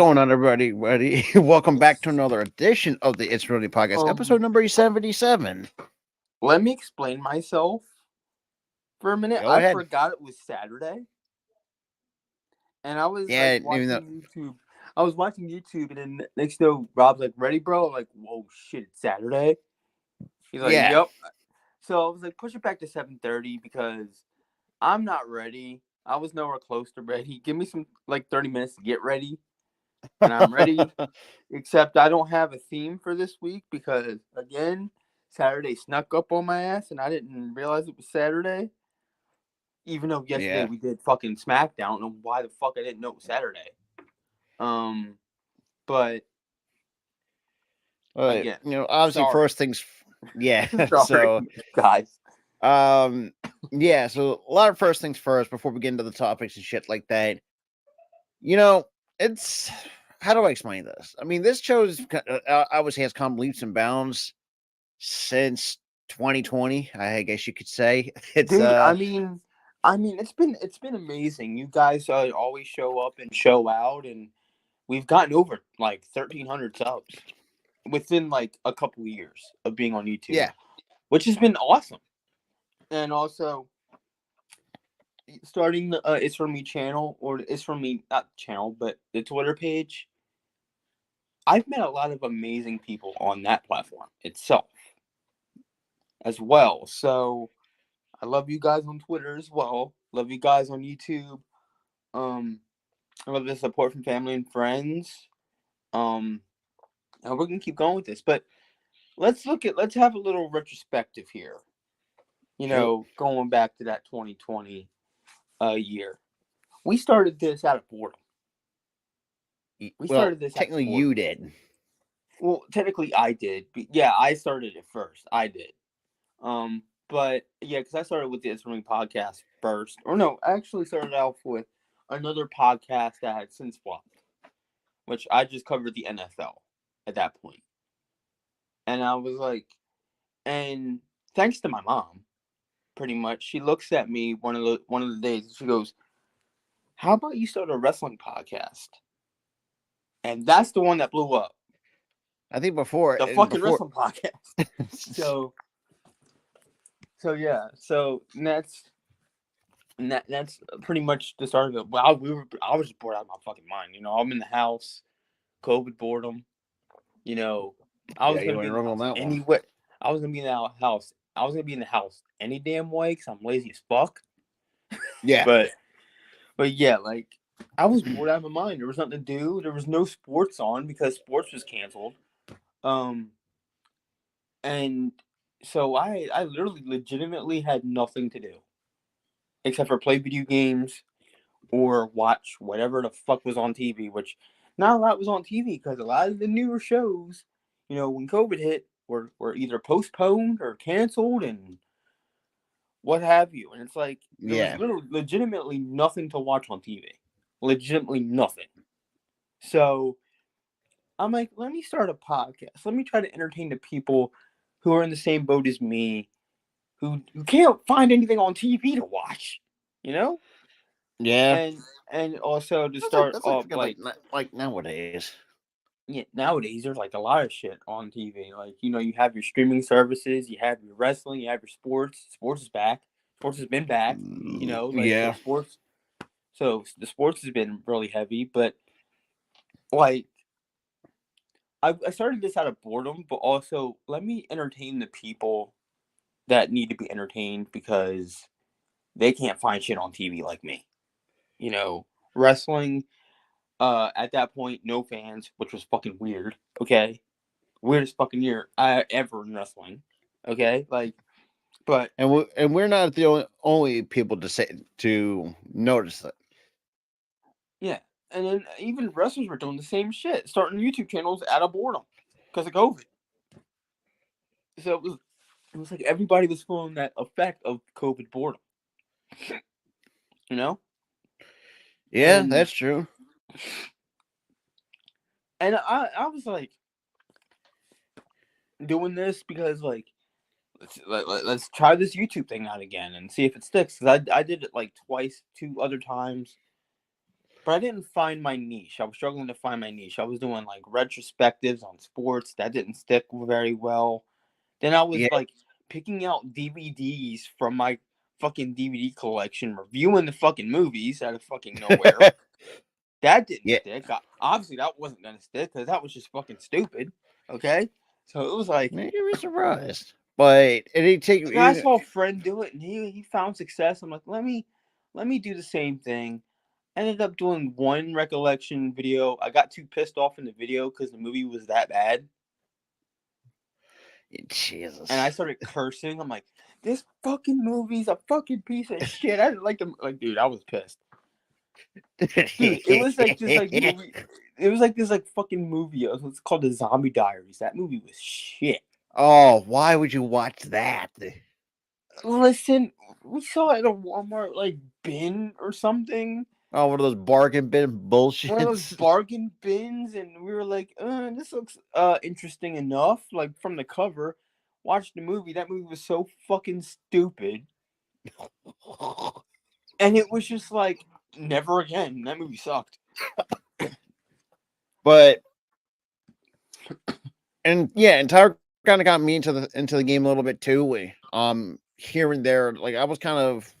going on, everybody? Welcome back to another edition of the It's Really Podcast, episode number 77. Let me explain myself for a minute. Go I ahead. forgot it was Saturday, and I was Yeah, even though, watching YouTube. I was watching YouTube, and then next thing you know, Rob's like, "Ready, bro?" I'm like, "Whoa, shit, it's Saturday." He's like, yeah, "Yep." So I was like, "Push it back to 7:30 because I'm not ready. I was nowhere close to ready. Give me some 30 minutes to get ready, and I'm ready." Except I don't have a theme for this week because again, Saturday snuck up on my ass, and I didn't realize it was Saturday. Even though yesterday yeah. we did fucking SmackDown, I don't know why the fuck I didn't know it was Saturday. But again, Obviously, sorry, first things, yeah. sorry, So, guys. yeah. So a lot of first things first before we get into the topics and shit like that. You know, it's how do I explain this? I mean, this show's obviously has come leaps and bounds since 2020. I guess you could say it's Dude, I mean, it's been amazing. You guys always show up and show out, and we've gotten over 1,300 subs within a couple of years of being on YouTube, yeah. which has been awesome. And also, starting the It's From Me channel, or It's From Me, not channel, but the Twitter page. I've met a lot of amazing people on that platform itself as well. So I love you guys on Twitter as well. Love you guys on YouTube. Um, I love the support from family and friends. Um, and we're gonna keep going with this, but let's have a little retrospective here. Shoot. Going back to that 2020 year, we started this out of boredom. We Well, started this out of technically, boredom. you did. Well, technically, I did. But yeah, I started it first. I did. But yeah, because I started with the It's Running podcast first. Or no, I actually started off with another podcast that had since flopped, which I just covered the NFL at that point. And I was like, and thanks to my mom, pretty much, she looks at me one of the days and she goes, "How about you start a wrestling podcast?" And that's the one that blew up. I think before The and fucking before. wrestling podcast. So yeah, that's pretty much the start of it. Well, I was just bored out of my fucking mind. I'm in the house, COVID boredom. I Yeah, was you gonna be went in the wrong on house that one. anyway. I was gonna be in the house. I was gonna be in the house any damn way because I'm lazy as fuck. Yeah, But yeah, I was bored out of my mind. There was nothing to do. There was no sports on because sports was canceled. Um, and so I literally legitimately had nothing to do except for play video games or watch whatever the fuck was on TV, which not a lot was on TV because a lot of the newer shows, when COVID hit, were either postponed or canceled and what have you. And it's like there was yeah, literally legitimately nothing to watch on TV. Legitimately nothing. So I'm like, let me start a podcast. Let me try to entertain the people who are in the same boat as me, who can't find anything on TV to watch, you know? yeah. And also to That's like start that's like off like nowadays. yeah, nowadays there's a lot of shit on TV. You have your streaming services, you have your wrestling, you have your sports. Sports is back. Sports has been back. So Yeah, sports. So the sports has been really heavy, but like I started this out of boredom, but also let me entertain the people that need to be entertained because they can't find shit on TV like me. Wrestling. At that point, no fans, which was fucking weird. Okay, weirdest fucking year I ever in wrestling. Okay, but and we're not the only people to notice it. yeah, and then even wrestlers were doing the same shit, starting YouTube channels out of boredom because of COVID. So it was like everybody was feeling that effect of COVID boredom, you know, Yeah, and that's true. I was like doing this because let's try this YouTube thing out again and see if it sticks. Because I did it twice, two other times, but I didn't find my niche. I was struggling to find my niche. I was doing like retrospectives on sports that didn't stick very well. Then I was Yeah. like picking out DVDs from my fucking DVD collection, reviewing the fucking movies out of fucking nowhere. That didn't Yeah. stick. Obviously, that wasn't gonna stick because that was just fucking stupid. Okay, so it was like, Maybe you're surprised. But it didn't take and I saw a friend do it, and he found success. I'm like, let me do the same thing. Ended up doing one recollection video. I got too pissed off in the video because the movie was that bad, and I Jesus. started cursing. I'm like, this fucking movie's a fucking piece of shit. I didn't like the like, dude. I was pissed, dude. It was like this like movie. It was like this like fucking movie. It's called The Zombie Diaries. That movie was shit. Oh, why would you watch that? Listen, we saw it at a Walmart like bin or something. Oh, one of those bargain bin One of those bullshits. bargain bins, and we were like, this looks interesting enough, like from the cover. Watched the movie. That movie was so fucking stupid. And it was just like, never again. That movie sucked. But and yeah, and Tyler kind of got me into the game a little bit too. Here and there, like I was kind of,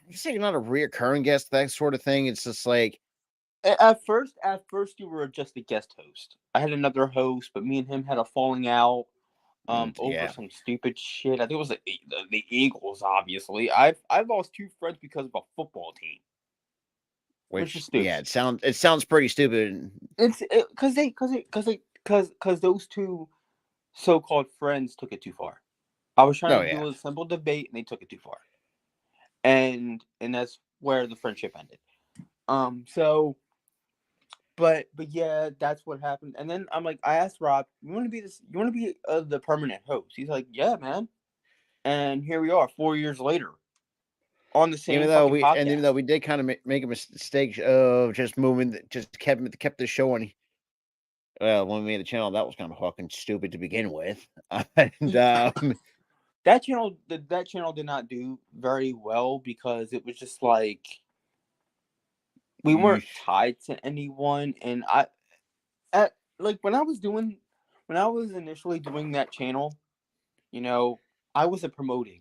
you say you're not a reoccurring guest, that sort of thing. It's just like, At first, you were just a guest host. I had another host, but me and him had a falling out over yeah, some stupid shit. I think it was the Eagles. Obviously, I've lost two friends because of a football team, which is which yeah, stupid. it sounds pretty stupid. It's because those two so-called friends took it too far. I was trying Oh to yeah, do a simple debate, and they took it too far, and that's where the friendship ended. So, but yeah, that's what happened. And then I'm like, I asked Rob, "You want to be this? You want to be the permanent host?" He's like, "Yeah, man." And here we are, 4 years later, on the same fucking even podcast. though we did kind of make a mistake of just moving, just kept the show on. Well, when we made the channel, that was kind of fucking stupid to begin with, and That channel did not do very well because it was just like we you, weren't tied to anyone, and I at like when I was initially doing that channel, you know, I wasn't promoting.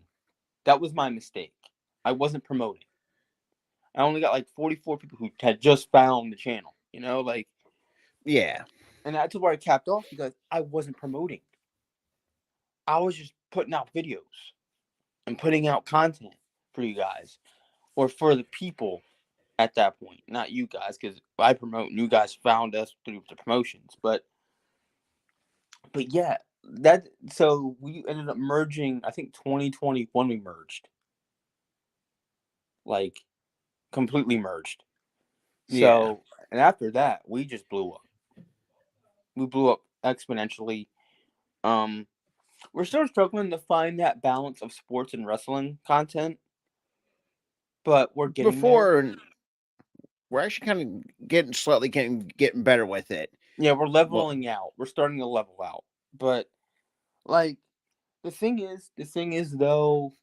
That was my mistake. I wasn't promoting. I only got like 44 people who had just found the channel, like, yeah, and that's where I capped off because I wasn't promoting. I was just putting out videos and putting out content for you guys or for the people at that point, not you guys, because I promote and you guys found us through the promotions. But yeah, that so we ended up merging. I think 2021 we merged, like completely merged. yeah. So and after that, we just blew up. We blew up exponentially. Um, we're still struggling to find that balance of sports and wrestling content, but we're getting there. Before we're actually kind of getting better with it. Yeah, we're Well, leveling out. We're starting to level out. But like the thing is though,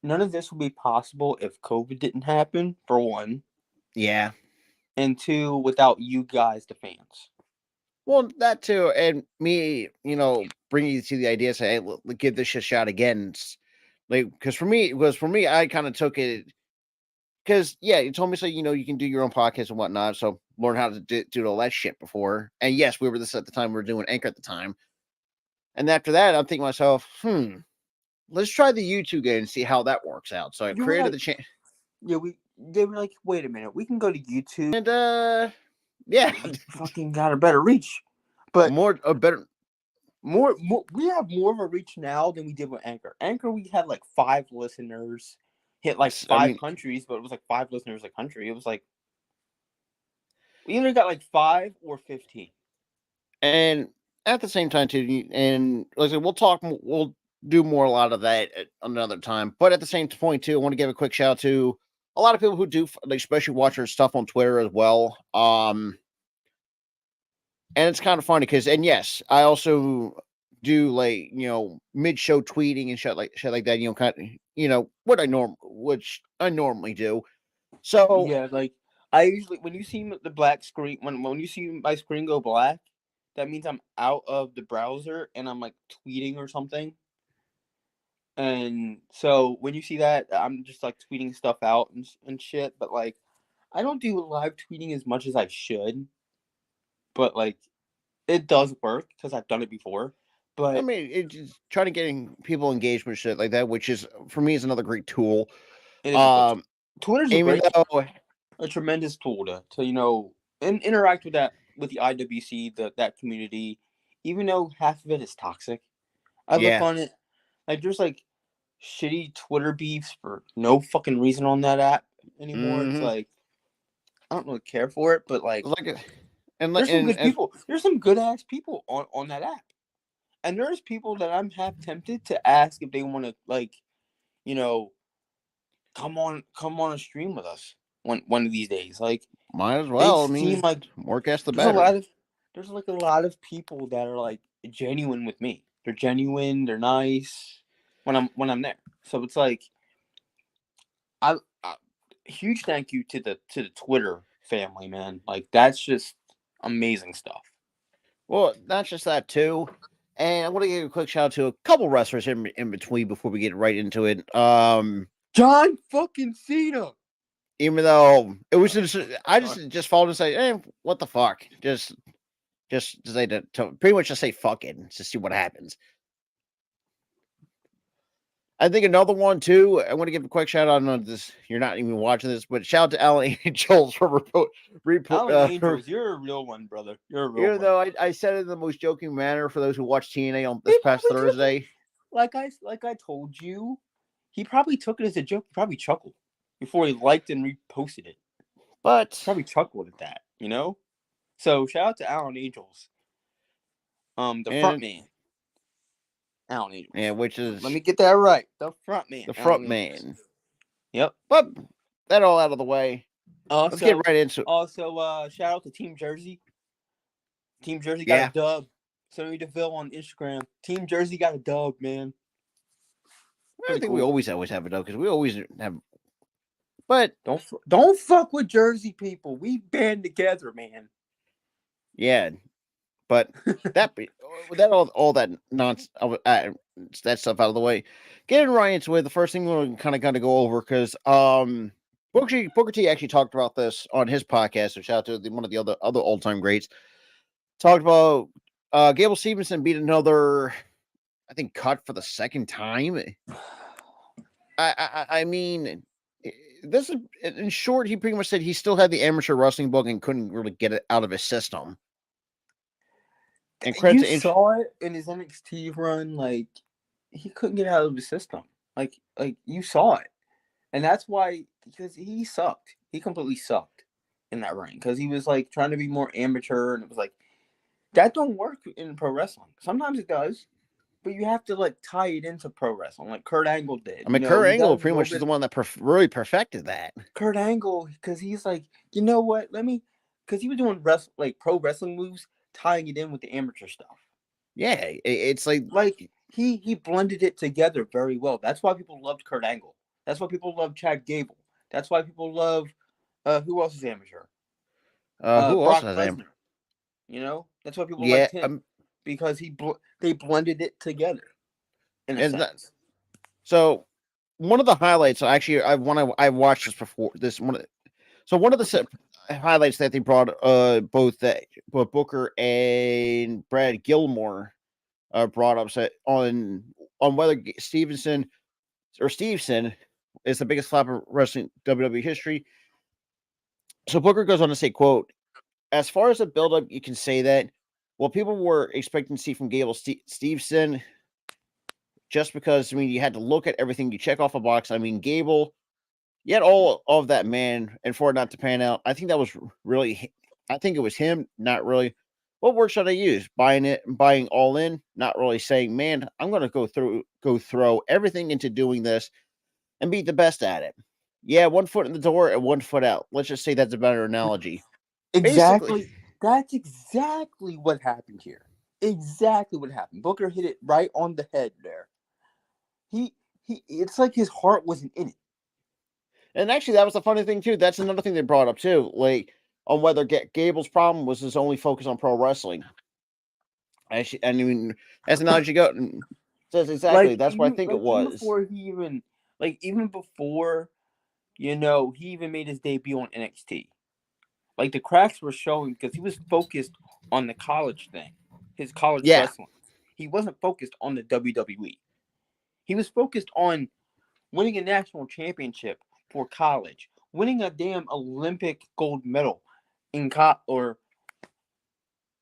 none of this would be possible if COVID didn't happen, for one, yeah. and two, without you guys, the fans. Well, that too, and me, bringing you to the idea, say, hey, give this a shot again. Like, because for me, I kind of took it because yeah, you told me so. You can do your own podcast and whatnot. So learn how to do all that shit before. And yes, we were this at the time. We were doing Anchor at the time. And after that, I'm thinking to myself, let's try the YouTube game and see how that works out. So I You were created like, the channel, yeah, they were like, wait a minute, we can go to YouTube. and yeah, We fucking got a better reach, but more a better. more we have more of a reach now than we did with Anchor. Anchor, we had like 5 listeners, hit like I five mean, countries, but it was like 5 listeners a country. It was like we either got like 5 or 15. and at the same time too, and like I said, we'll do more a lot of that at another time. But at the same point too, I want to give a quick shout out to a lot of people who do like, especially watch our stuff on Twitter as well. And it's kind of funny because, and yes, I also do like mid-show tweeting and shit like that. Kind of what which I normally do. So Yeah, like I usually when you see the black screen when you see my screen go black, that means I'm out of the browser and I'm like tweeting or something. And so when you see that, I'm just like tweeting stuff out and shit. But like, I don't do live tweeting as much as I should. But like, it does work because I've done it before. I But mean, it's just trying to getting people engaged with shit like that, which is for me is another great tool. it is a good tool. Um, Twitter's even though, a tremendous tool to interact with the IWC that community, even though half of it is toxic. I look yeah, on it like there's like shitty Twitter beefs for no fucking reason on that app anymore. It's mm-hmm. like I don't really care for it, but like Like, and there's some good and people. There's some good ass people on that app, and there's people that I'm half tempted to ask if they want to you know come on a stream with us one of these days. Like might as they well. I seem mean, like more guests the there's a better. lot of a lot of people that are like genuine with me. They're genuine. They're nice when I'm there. So it's like I huge thank you to the Twitter family, man. Like that's just amazing stuff. Well, not just that too. And I want to give a quick shout out to a couple wrestlers in between before we get right into it. John fucking Cena. Even though it was just, I Sorry. just followed and say, what the fuck? Just to say to pretty much just say fuck it to see what happens. I think another one too. I want to give a quick shout out on this. You're not even watching this, but shout out to Alan Angels for Alan Angels, you're a real one, brother. You're a real even one. though I said it in the most joking manner for those who watch TNA on He this past probably took it Thursday. like I told you. He probably took it as a joke. He probably chuckled before he liked and reposted it. But Probably chuckled at that, you know. So shout out to Alan Angels, the front and man, Alan Angels. yeah, which Let is me get that right. The front man, the front Alan Angels. man. Yep. But that all out of the way. Let's get Also, right into it. shout out to Team Jersey. Team Jersey got a Yeah, dub. Sonny DeVille on Instagram. Team Jersey got a dub, man. I Pretty think we cool. always have it though because we always have. But Don't fuck with Jersey people. We band together, man. yeah, but that all that nonsense, that stuff out of the way. Getting right into it, the first thing we're kind of going to go over because Booker T actually talked about this on his podcast. So shout out to one of the other old time greats. Talked about Gable Stevenson beat another, I think, cut for the second time. I mean, this is in short. He pretty much said he still had the amateur wrestling book and couldn't really get it out of his system. And credit You to saw it in his NXT run. Like he couldn't get out of his system. Like you saw it, and that's why because he sucked. He completely sucked in that ring because he was like trying to be more amateur, and it was like that don't work in pro wrestling. Sometimes it does, but you have to like tie it into pro wrestling, like Kurt Angle did. I mean, You know, Kurt he got Angle a pretty little much is bit. the one that really perfected that. Kurt Angle, because he's like, you know what? Because he was doing pro wrestling moves, tying it in with the amateur stuff. Yeah, it's Like he blended it together very well. That's why people loved Kurt Angle. That's why people love Chad Gable. That's why people love who else is amateur? who also Brock has Lesnar. You know, that's why people yeah, liked him because they blended it together in a and that, sense. so one of the highlights. Actually, I watched this before. One of the highlights that they brought both Booker and Brad Gilmore brought up on whether Stevenson is the biggest flop of wrestling WWE history. So Booker goes on to say, "quote As far as the buildup, you can say that. Well, people were expecting to see from Gable Stevenson, just because I mean you had to look at everything you check off a box. I mean Gable, yet all of that man, and for it not to pan out, I think that was really, I think it was him, not really. What word should I use? Buying all in, not really saying, man, I'm going to go throw everything into doing this and be the best at it. Yeah, 1 foot in the door and 1 foot out. Let's just say that's a better analogy. Basically, Exactly. That's exactly what happened here. Exactly what happened. Booker hit it right on the head there. He it's like his heart wasn't in it. And actually, that was the funny thing too. That's another thing they brought up too, like on whether Gable's problem was his only focus on pro wrestling. Actually, I mean, as an analogy go, says exactly. Like That's what I even think it like even was. before he even like even before he even made his debut on NXT. Like the cracks were showing because he was focused on the college thing, his college Yeah, wrestling. He wasn't focused on the WWE. He was focused on winning a national championship for college, winning a damn Olympic gold medal or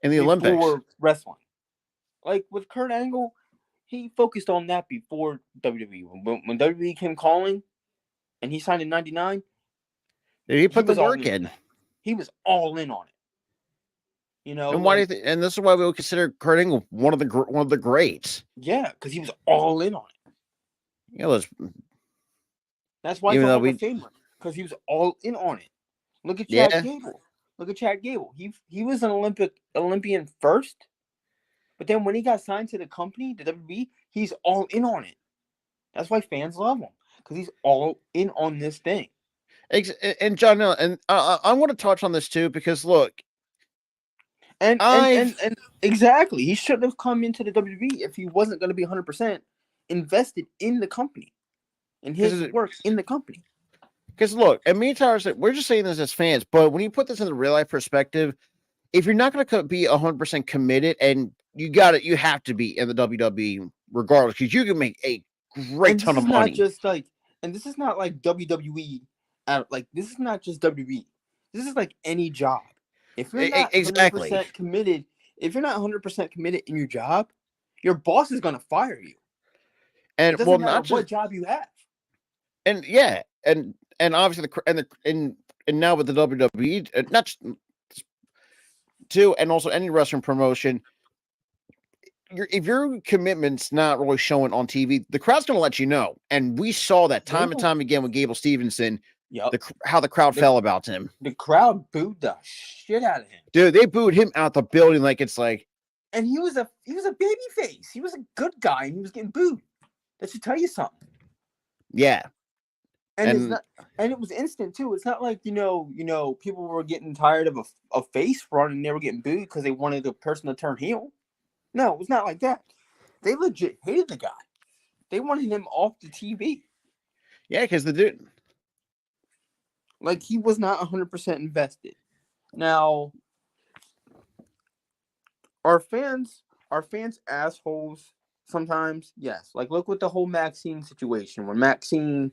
in the Olympics. before wrestling. Like with Kurt Angle, he focused on that before WWE. When WWE came calling and he signed in '99, He he put the was all work in on in. that. He was all in on it. And why do you Like think? And this is why we would consider Kurt Angle one of the greats. yeah, because he was all in on it. You know, That's why he's even a though Hall of we, Famer because he was all in on it. Look at Chad yeah, Gable. Look at Chad Gable. He was an Olympian first, but then when he got signed to the company, the WWE, he's all in on it. That's why fans love him because he's all in on this thing. and John, and I want to touch on this too because look, And and and I've and exactly, he shouldn't have come into the WWE if he wasn't going to be 100% invested in the company, in his work in the company. because look, and me and Tyler said we're just saying this as fans, but when you put this in the real life perspective, if you're not going to be 100% committed, and you have to be in the WWE regardless, because you can make a great And this ton of is not money. just like, and this is not like WWE. Like this is not just WWE. This is like any job. If you're not Exactly, 100% committed, if you're not 100% committed in your job, your boss is gonna fire you. It and well, doesn't matter not just what job you have. and yeah, and obviously and now with the WWE, not just, too, and also any wrestling promotion, if your commitment's not really showing on TV, the crowd's going to let you know. And we saw that They time and will. time again with Gable Stevenson, Yup. how the crowd The, fell about him. the crowd booed the shit out of him. Dude, they booed him out the building like it's like. And he was a baby face. He was a good guy, and he was getting booed. That should tell you something. Yeah. And it's not, and it was instant too. It's not like people were getting tired of a face run and they were getting booed because they wanted the person to turn heel. No, it was not like that. They legit hated the guy. They wanted him off the TV. Yeah, because the dude, like he was not 100% invested. Now, are fans assholes sometimes? Yes. Like look with the whole Maxine situation where Maxine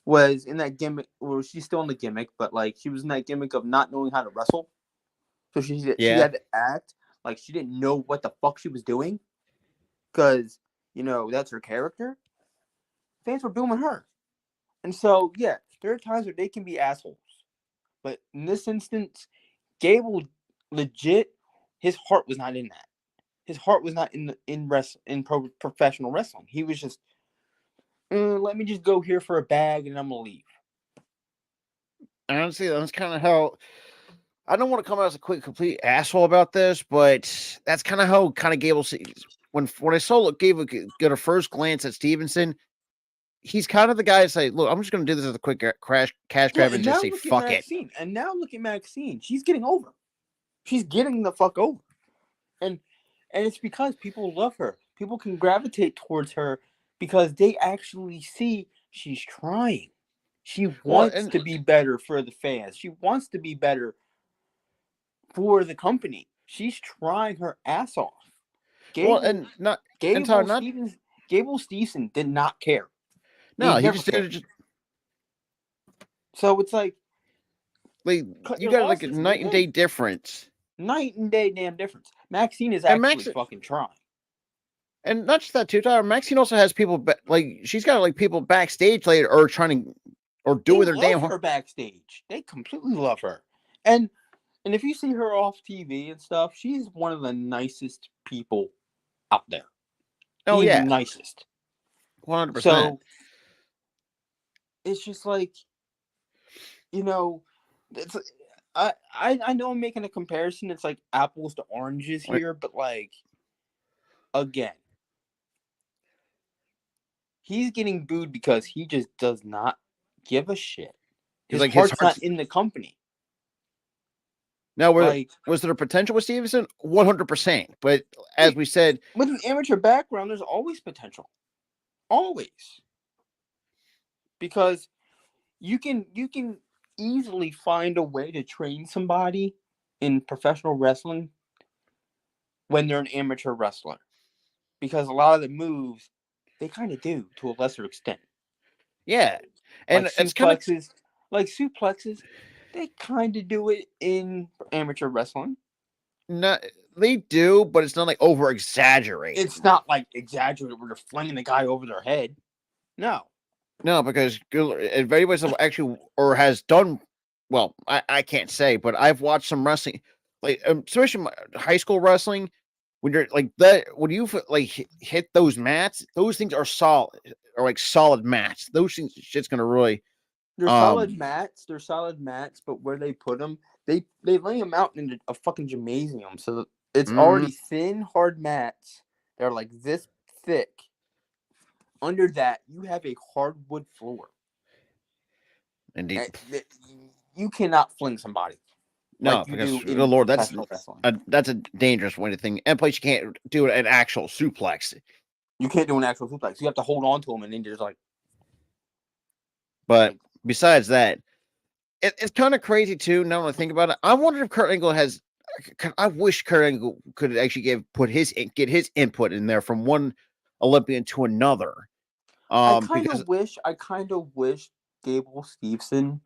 was in that gimmick, or she's still in the gimmick, but like she was in that gimmick of not knowing how to wrestle. So she had to act like she didn't know what the fuck she was doing, because that's her character. Fans were booing her, and so yeah, there are times where they can be assholes, but in this instance, Gable legit, his heart was not in that. His heart was not in professional wrestling. He was just, let me just go here for a bag and I'm gonna leave. honestly, that's kind of how. I don't want to come out as a complete asshole about this, but that's kind of how Gable sees. When I saw Gable get a first glance at Stevenson, he's kind of the guy to say, "Look, I'm just going to do this as a quick cash grab and just say fuck it." And now look at Maxine. She's getting over. She's getting the fuck over. And it's because people love her. People can gravitate towards her because they actually see she's trying. She wants to be better for the fans. She wants to be better for the company. She's trying her ass off. Gable Stevenson did not care. No, he just did it. So it's like you got like a night and day difference. Night and day damn difference. Maxine is actually fucking trying. And not just that too, Tyler. Maxine also has people she's got like people backstage later or trying to or doing their damn her backstage. They completely love her. And if you see her off TV and stuff, she's one of the nicest people out there. Oh yeah, the nicest. 100%. So it's just like, it's I know I'm making a comparison. It's like apples to oranges here, but like again, he's getting booed because he just does not give a shit. Because His like his heart's not heart's in the company. now. Like Was there potential with Stevenson? 100%. But as wait, we said, with an amateur background, there's always potential. Always. Because you can easily find a way to train somebody in professional wrestling when they're an amateur wrestler. Because a lot of the moves they kind of do to a lesser extent. yeah, Like and it's kind of suplexes, they kind of do it in amateur wrestling. not they do, but it's not like over exaggerated. It's not like exaggerated where they're flinging the guy over their head. No. No, because if anybody's actually or has done well, I can't say, but I've watched some wrestling, like especially high school wrestling. When you're like that, when you like hit those mats, those things are solid, or like solid mats. Those things, shit's gonna really, They're solid mats. They're solid mats, but where they put them, they lay them out in a fucking gymnasium. So it's mm, already thin, hard mats. They're like this thick. Under that, you have a hardwood floor. indeed. You cannot fling somebody No, like you because do oh in Lord, professional wrestling. that's a dangerous way to think. And plus, you can't do an actual suplex. You can't do an actual suplex. You have to hold on to them and then just But like besides that, it's kind of crazy too. Now when I think about it, I wonder if Kurt Angle has. I wish Kurt Angle could actually get his input in there from one Olympian to another. Because I kind of wish Gable Steveson,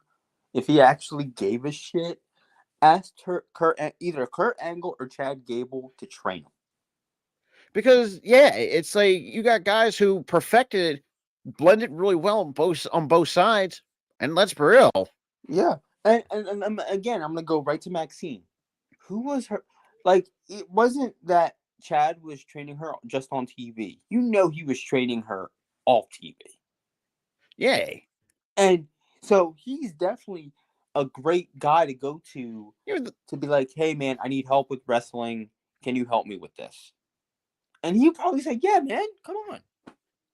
if he actually gave a shit, asked either Kurt Angle or Chad Gable to train him. yeah, it's like you got guys who perfected it, blended really well on both sides, and let's be real. Yeah, and again, I'm gonna go right to Maxine. Who was her? Like, it wasn't that Chad was training her just on TV. You know, he was training her off TV. Yay. And so he's definitely a great guy to go to be like, hey man, I need help with wrestling. Can you help me with this? And he probably said, yeah, man, come on,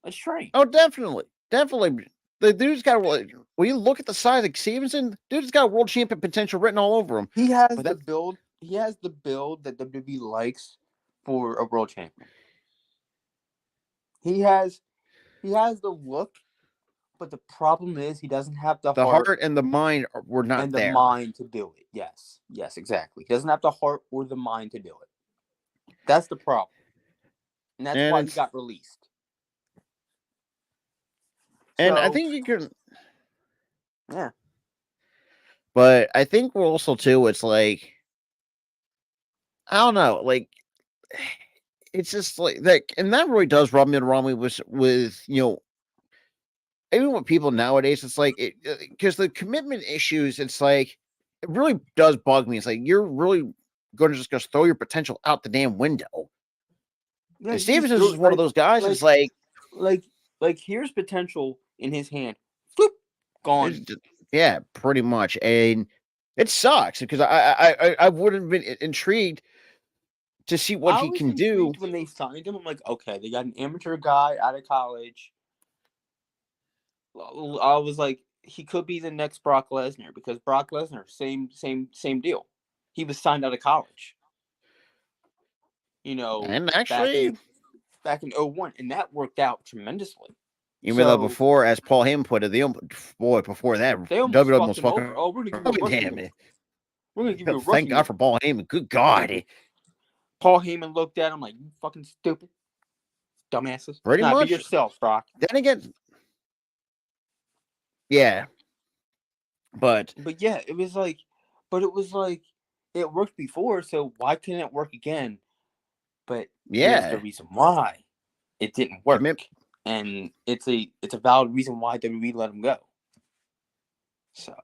let's train. Oh, definitely. Definitely. The dude's got, when you look at the size of Stevenson, dude's got world champion potential written all over him. He has But the that, build. He has the build that WWE likes for a world champion. He has the look, but the problem is he doesn't have the the heart heart and the mind were not and the there. mind to do it. Yes, exactly. He doesn't have the heart or the mind to do it. That's the problem. And that's And why he it's, got released. and I So, think you can, yeah. but I think we're also too, it's like, I don't know, like, it's just like that, and that really does rub me the wrong way with even with people nowadays. It's like it because the commitment issues. It's like it really does bug me. It's like you're really going to just throw your potential out the damn window. Yeah, And you just Stevenson's threw just one of those guys. like It's like like here's potential in his hand. Floop, gone. yeah, pretty much, and it sucks because I would have been intrigued to see what I he was can do. intrigued when they signed him. I'm like, okay, they got an amateur guy out of college. I was like, he could be the next Brock Lesnar because Brock Lesnar, same deal. He was signed out of college. You know, And back actually, in back in '01, and that worked out tremendously. even though So before, as Paul Heyman put it, boy, before that, they almost WWE fucked almost him over. fucking Oh, we're gonna give you a rookie damn deal. it. We're gonna give you a Thank rookie God deal. for Paul Heyman. Good God. Paul Heyman looked at him like, you fucking stupid. Dumbasses. Pretty Nah, be much. yourself, Brock. Then again, yeah. But Yeah, it was like it worked before, so why couldn't it work again? But here's the yeah, reason why it didn't work. commit. And it's a valid reason why WWE let him go. So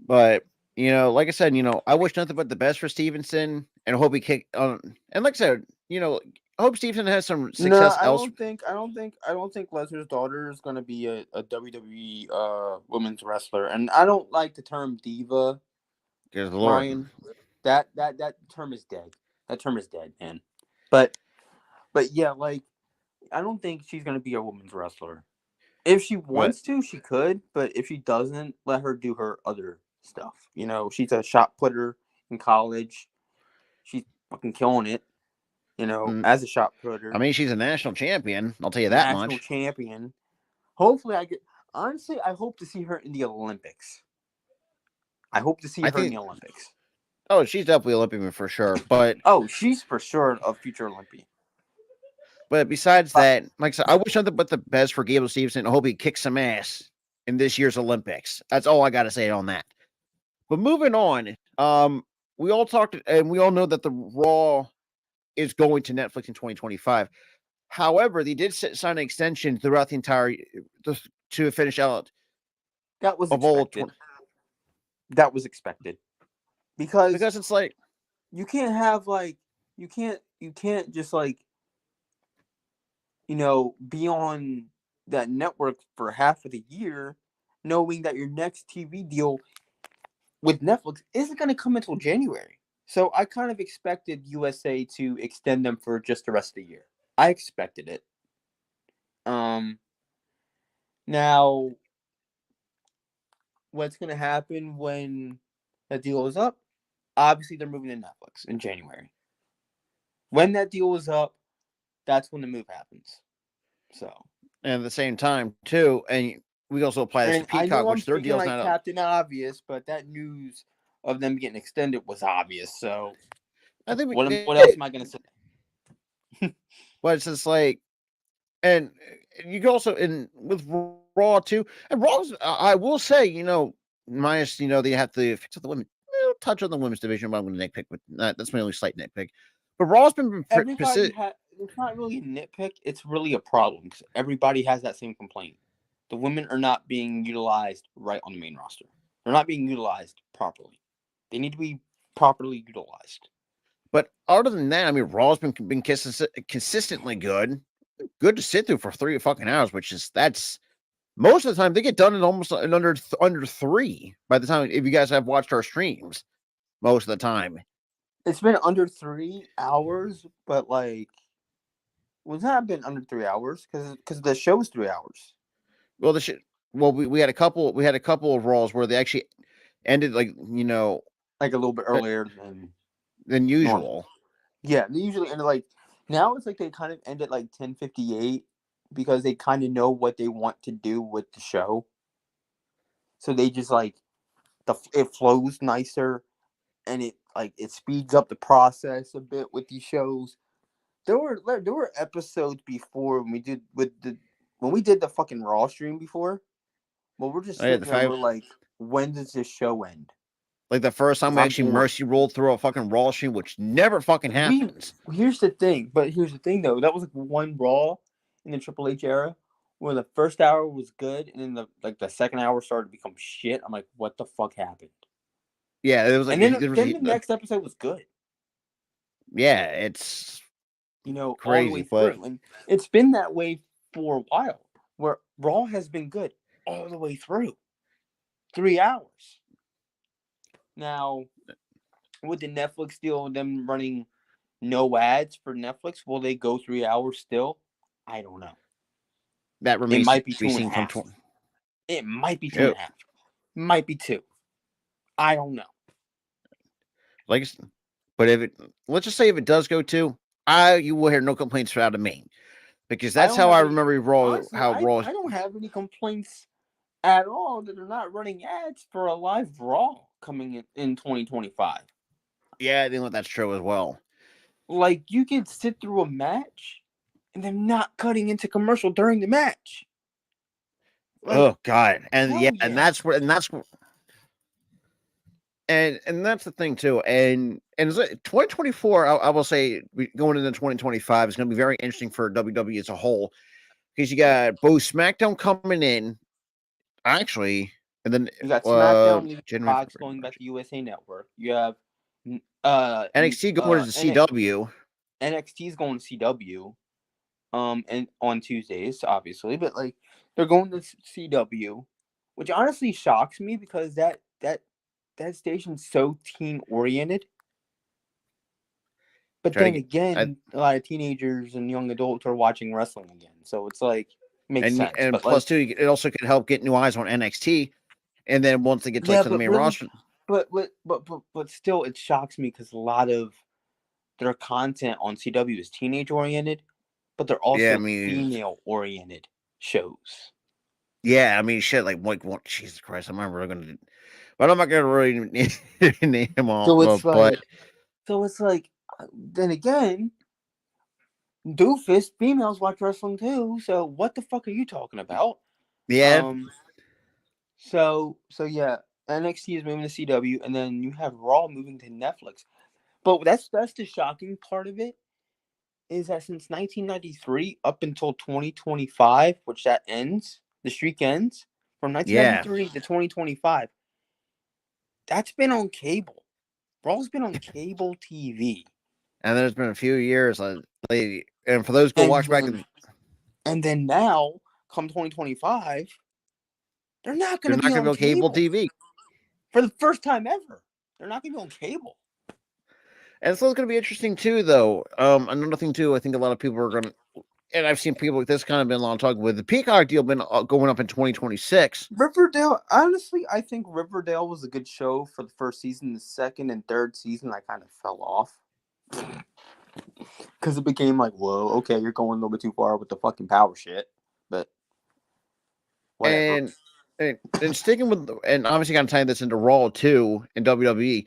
But like I said, I wish nothing but the best for Stevenson, and hope he kick on. And like I said, I hope Stevenson has some no, success elsewhere. I don't think Lesnar's daughter is gonna be a WWE women's wrestler. And I don't like the term diva, Because Lord, Ryan. That term is dead. That term is dead, man. But yeah, like I don't think she's gonna be a women's wrestler. If she But wants to, she could, but if she doesn't, let her do her other stuff. She's a shot putter in college. She's fucking killing it, mm, as a shot I putter, mean, she's a national champion. I'll tell you that national much. champion. Hopefully, honestly, I hope to see her in the Olympics. I hope to see I her in think. the Olympics. Oh, she's definitely Olympian for sure. But Oh, she's for sure a future Olympian. besides But that, like I said, I wish nothing but the best for Gable Stevenson. I hope he kicks some ass in this year's Olympics. That's all I got to say on that. But moving on, we all talked and we all know that the Raw is going to Netflix in 2025. However, they did sign an extension throughout the entire to finish out that was of all expected. That was expected because because it's like you can't have you can't just be on that network for half of the year, knowing that your next TV deal with Netflix isn't going to come until January. So I kind of expected USA to extend them for just the rest of the year. I expected it. Now what's going to happen when that deal is up? Obviously, they're moving to Netflix in January. When that deal is up, that's when the move happens. So, and at the same time too, and we also apply this to and I Peacock, know I'm which their speaking deal's like not up. Captain Obvious, but that news of them getting extended was obvious. So, I think what else am I going to say? but it's just like, and you can also in with Raw too, and Raw's. I will say, minus they have to fix up the women, touch on the women's division. But I'm going to nitpick, but that's my only slight nitpick. But Raw's been Everybody has. It's not really a nitpick. It's really a problem because everybody has that same complaint. The women are not being utilized right on the main roster. They're not being utilized properly. They need to be properly utilized. But other than that, I mean, Raw's been consistently good to sit through for 3 fucking hours, which is that's most of the time they get done in almost in under 3 by the time if you guys have watched our streams most of the time. It's been under 3 hours, but was not been under 3 hours because the show was 3 hours. Well, the shit. Well, we had a couple of Raws where they actually ended like Like a little bit uh, earlier than normal. usual. Yeah, they usually end now it's like they kind of end at 10:58 because they kind of know what they want to do with the show. So they just it flows nicer and it speeds up the process a bit with these shows. There were episodes before when we did the fucking Raw stream before. Well, we're just I had sitting the there. five We're like, when does this show end? like the first time Because we I'm actually bored. mercy rolled through a fucking Raw stream, which never fucking We happens. Here's the thing, though. That was one Raw in the Triple H era where the first hour was good, and then the second hour started to become shit. I'm like, what the fuck happened? Yeah, it was like And then there was then the next episode was good. yeah, it's All the crazy, way but through, and it's been that way for a while, where Raw has been good all the way through, 3 hours. Now, with the Netflix deal, them running no ads for Netflix, will they go 3 hours still? I don't know. that It remains to might be be two and a seen come half. 20. It might be two and Yep. a half. Might be two. I don't know. Like, but let's just say if it does go to, you will hear no complaints out of me because I that's don't how have I any. remember Raw. Honestly, How I Raw, I don't have any complaints at all that they're not running ads for a live Raw coming in 2025. yeah, I think that's true as well. Like, you can sit through a match and then not cutting into commercial during the match. Like, Oh God, and yeah, hell yeah. and that's the thing too. And 2024, I will say, going into 2025 is going to be very interesting for WWE as a whole because you got both SmackDown coming in, actually, and then You got SmackDown leaving January, Fox, February, going back March. to USA Network. You have NXT going to the CW. NXT's going to CW. And on Tuesdays, obviously, but they're going to CW, which honestly shocks me because that station's so teen oriented. But Try to then get, again, a lot of teenagers and young adults are watching wrestling again, so it's like makes sense. And But plus like, too, it also could help get new eyes on NXT. And then once they get yeah, to the but main really, roster, but still, it shocks me because a lot of their content on CW is teenage oriented, but they're yeah, I also mean, female oriented shows. yeah, I mean, shit, like what? Jesus Christ, I remember gonna, but I'm not gonna really name them all. So it's But like, then again, doofus females watch wrestling too. So what the fuck are you talking about? yeah, Um. So yeah, NXT is moving to CW, and then you have Raw moving to Netflix. But that's the shocking part of it is that since 1993 up until 2025, which that ends, the streak ends from yeah, 1993 to 2025. That's been on cable. Raw's been on cable TV, and there's been a few years, like, and for those go and watch back, then and then now, come 2025, they're not going they're to not be gonna be on on cable cable TV. for the first time ever. They're not going to be on cable. And so it's going to be interesting too, though. Another thing too, I think a lot of people are going to, and I've seen people like this kind of been long talking with the Peacock deal been going up in 2026. Riverdale, honestly, I think Riverdale was a good show for the first season. The second and third season, I kind of fell off because it became like, whoa, okay, you're going a little bit too far with the fucking power shit, but whatever. And and sticking with, and obviously got to tie this into Raw too in WWE.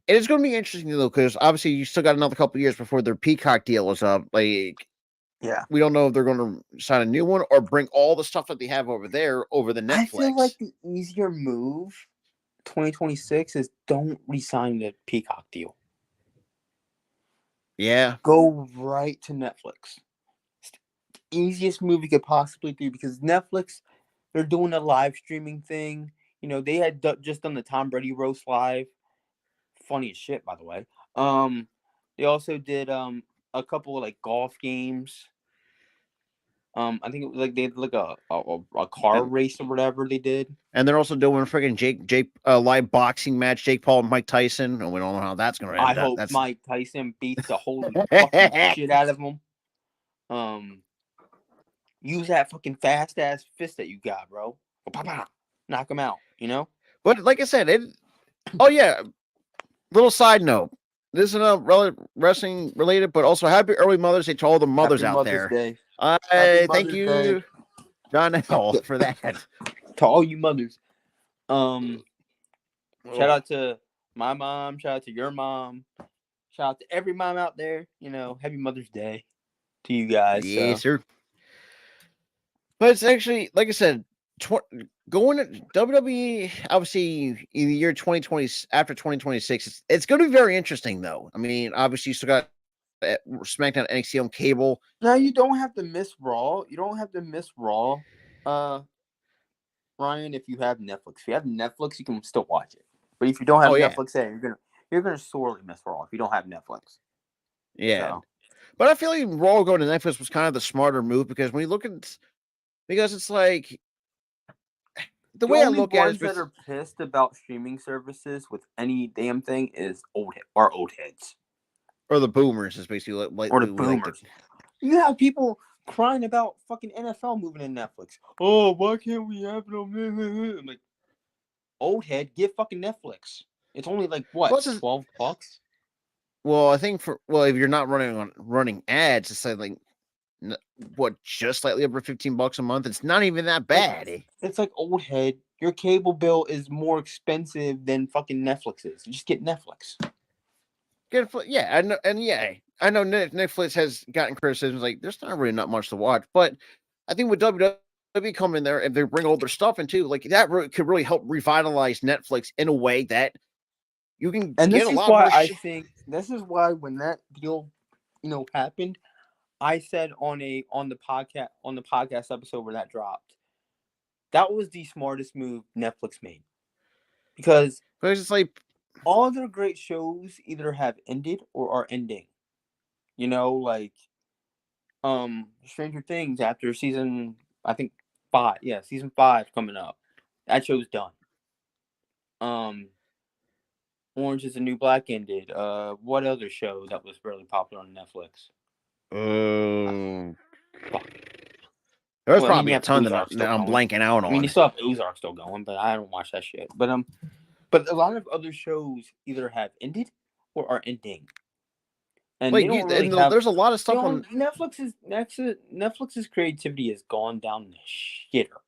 And it's going to be interesting though, because obviously you still got another couple years before their Peacock deal is up. Like, Yeah, we don't know if they're going to sign a new one or bring all the stuff that they have over there over the I feel like Netflix. the easier move, 2026, is don't resign the Peacock deal. Yeah, Go right to Netflix. It's the easiest move you could possibly do because Netflix, they're doing a live streaming thing. You know, they had just done the Tom Brady roast live. Funny as shit, by the way. They also did a couple of like golf games. I think it was like they did like a car and race or whatever they did. and they're also doing a freaking Jake live boxing match, Jake Paul and Mike Tyson, and we don't know how that's going to I end up. hope That's Mike Tyson beats the holy fucking shit out of him. Um, use that fucking fast ass fist that you got, bro. Knock him out. You know. but like I said, oh yeah, little side note. This is not wrestling related, but also happy early Mother's Day to all the mothers Happy out Mother's there. Day. Happy I thank Mother's Day you, John L, for that. to all you mothers. Um, shout Oh, out to my mom. Shout out to your mom. Shout out to every mom out there. You know, happy Mother's Day to you guys. yes, So sir. But it's actually, like I said, going to WWE, obviously, in the year 2020, after 2026, it's going to be very interesting, though. I mean, obviously, you still got SmackDown NXT on cable. now you don't have to miss Raw. You don't have to miss Raw. Uh, Ryan, if you have Netflix, if you have Netflix, you can still watch it. But if you don't have Oh, yeah. Netflix, hey, you're gonna sorely miss Raw if you don't have Netflix. Yeah. So But I feel like Raw going to Netflix was kind of the smarter move because when you look at, because it's like, the the way I only look at it ones that is, are pissed about streaming services with any damn thing is old heads or the boomers is basically like or the we like to. boomers. You have people crying about fucking NFL moving to Netflix. Oh, why can't we have it on? I'm like, old head, get fucking Netflix. It's only like what, Plus, $12? well, I think if you're not running ads, it's like what, just slightly over $15 a month. It's not even that Like, bad. it's like old head. Your cable bill is more expensive than fucking Netflix is. Just get Netflix. Yeah, I know, and yeah, I know Netflix has gotten criticisms like there's not much to watch, but I think with WWE coming in there and they bring all their stuff into, like, that could really help revitalize Netflix in a way that you can And get this a is lot why more I shit. think this is why when that deal, happened, I said on the podcast episode where that dropped, that was the smartest move Netflix made because Because it's like, all their great shows either have ended or are ending. Like Stranger Things after season, I think 5. Yeah, season 5 coming up. That show's done. Um Orange is the New Black ended. What other show that was really popular on Netflix? uh, Fuck. There's Well, I mean, probably you a have ton Ozark still that I'm going. blanking out I mean, you on. still have Ozark still going, but I don't watch that shit. But a lot of other shows either have ended or are ending, and they Like, don't really have. there's a lot of You stuff know, on. Netflix's creativity has gone down the shitter.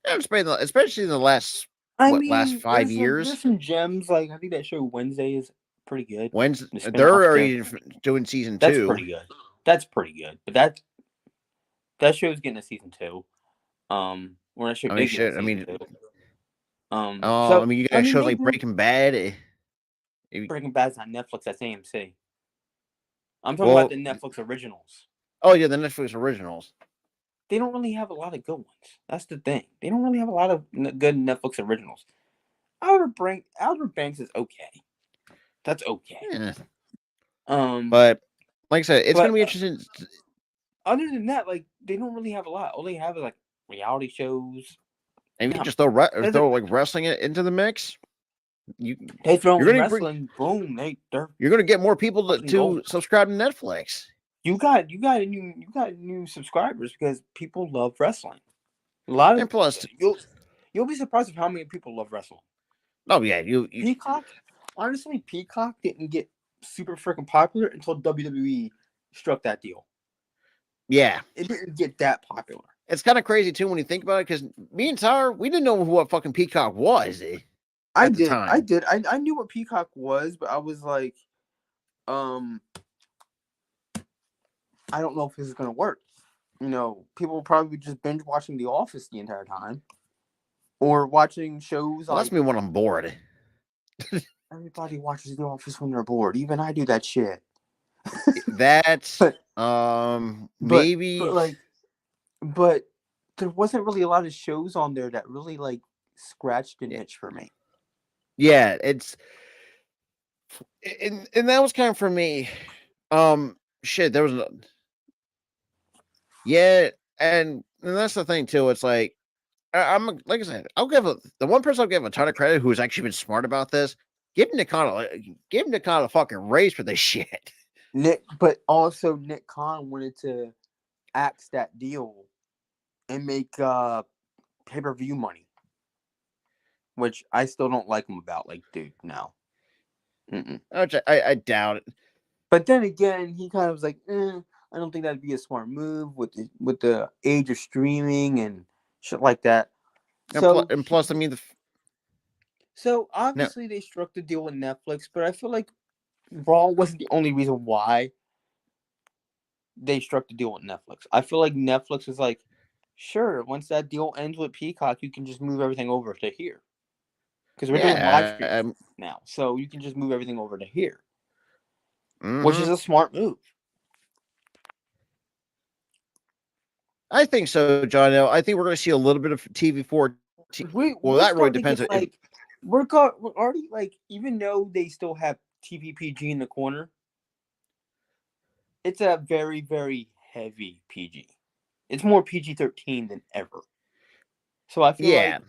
Especially in the last I last mean, 5 years. there's some gems. Like I think that show Wednesday is pretty good. When's The they're spinoff show already doing season that's 2. pretty good. That's pretty good. But that show's getting a season 2. Or that show I mean, did get a shit. I season mean, 2. I So mean, you I got mean, shows they like do. Breaking Bad. Breaking Bad's on Netflix. That's AMC. I'm talking about Well, the Netflix originals. oh yeah, the Netflix originals. They don't really have a lot of good ones. That's the thing. They don't really have a lot of good Netflix originals. Outer Banks is okay. That's okay. Yeah. Um, But like I said, it's gonna but be interesting. other than that, like they don't really have a lot. All they have is like reality shows. And you Now, just throw like wrestling into the mix. You they throw you're in gonna bring wrestling. Boom, they're you're gonna get more people fucking to gold. subscribe to Netflix. You got new subscribers because people love wrestling. A lot of And plus, you'll be surprised of how many people love wrestling. oh yeah, you Peacock, honestly, Peacock didn't get super freaking popular until WWE struck that deal. yeah. It didn't get that popular. It's kind of crazy too when you think about it, because me and Tyler, we didn't know what fucking Peacock was I at the did. I time. did. I knew what Peacock was, but I was like, I don't know if this is gonna work. You know, people will probably just binge watching The Office the entire time, or watching shows Well, that's like me when I'm bored. everybody watches The Office when they're bored. Even I do that shit. That's but but maybe like but there wasn't really a lot of shows on there that really like scratched an itch for me. yeah, it's and that was kind of for me. Shit, there was yeah, and that's the thing too. It's like I'm like I said, the one person I'll give a ton of credit who's actually been smart about this. Give Nick Khan a fucking raise for this shit. But also Nick Khan wanted to axe that deal and make pay-per-view money, which I still don't like him about. Like, dude, no. Which I doubt it. But then again, he kind of was like, I don't think that'd be a smart move with the age of streaming and shit like that. And plus, I mean, So no, obviously they struck the deal with Netflix, but I feel like Raw wasn't the only reason why they struck the deal with Netflix. I feel like Netflix was like, sure, once that deal ends with Peacock, you can just move everything over to here. Because we're doing live streams now. So you can just move everything over to here. Which is a smart move. I think so, John. I think we're going to see a little bit of TV4. Well, that really depends. We're already like, even though they still have TVPG in the corner, it's a very, very heavy PG. It's more PG-13 than ever. So I feel like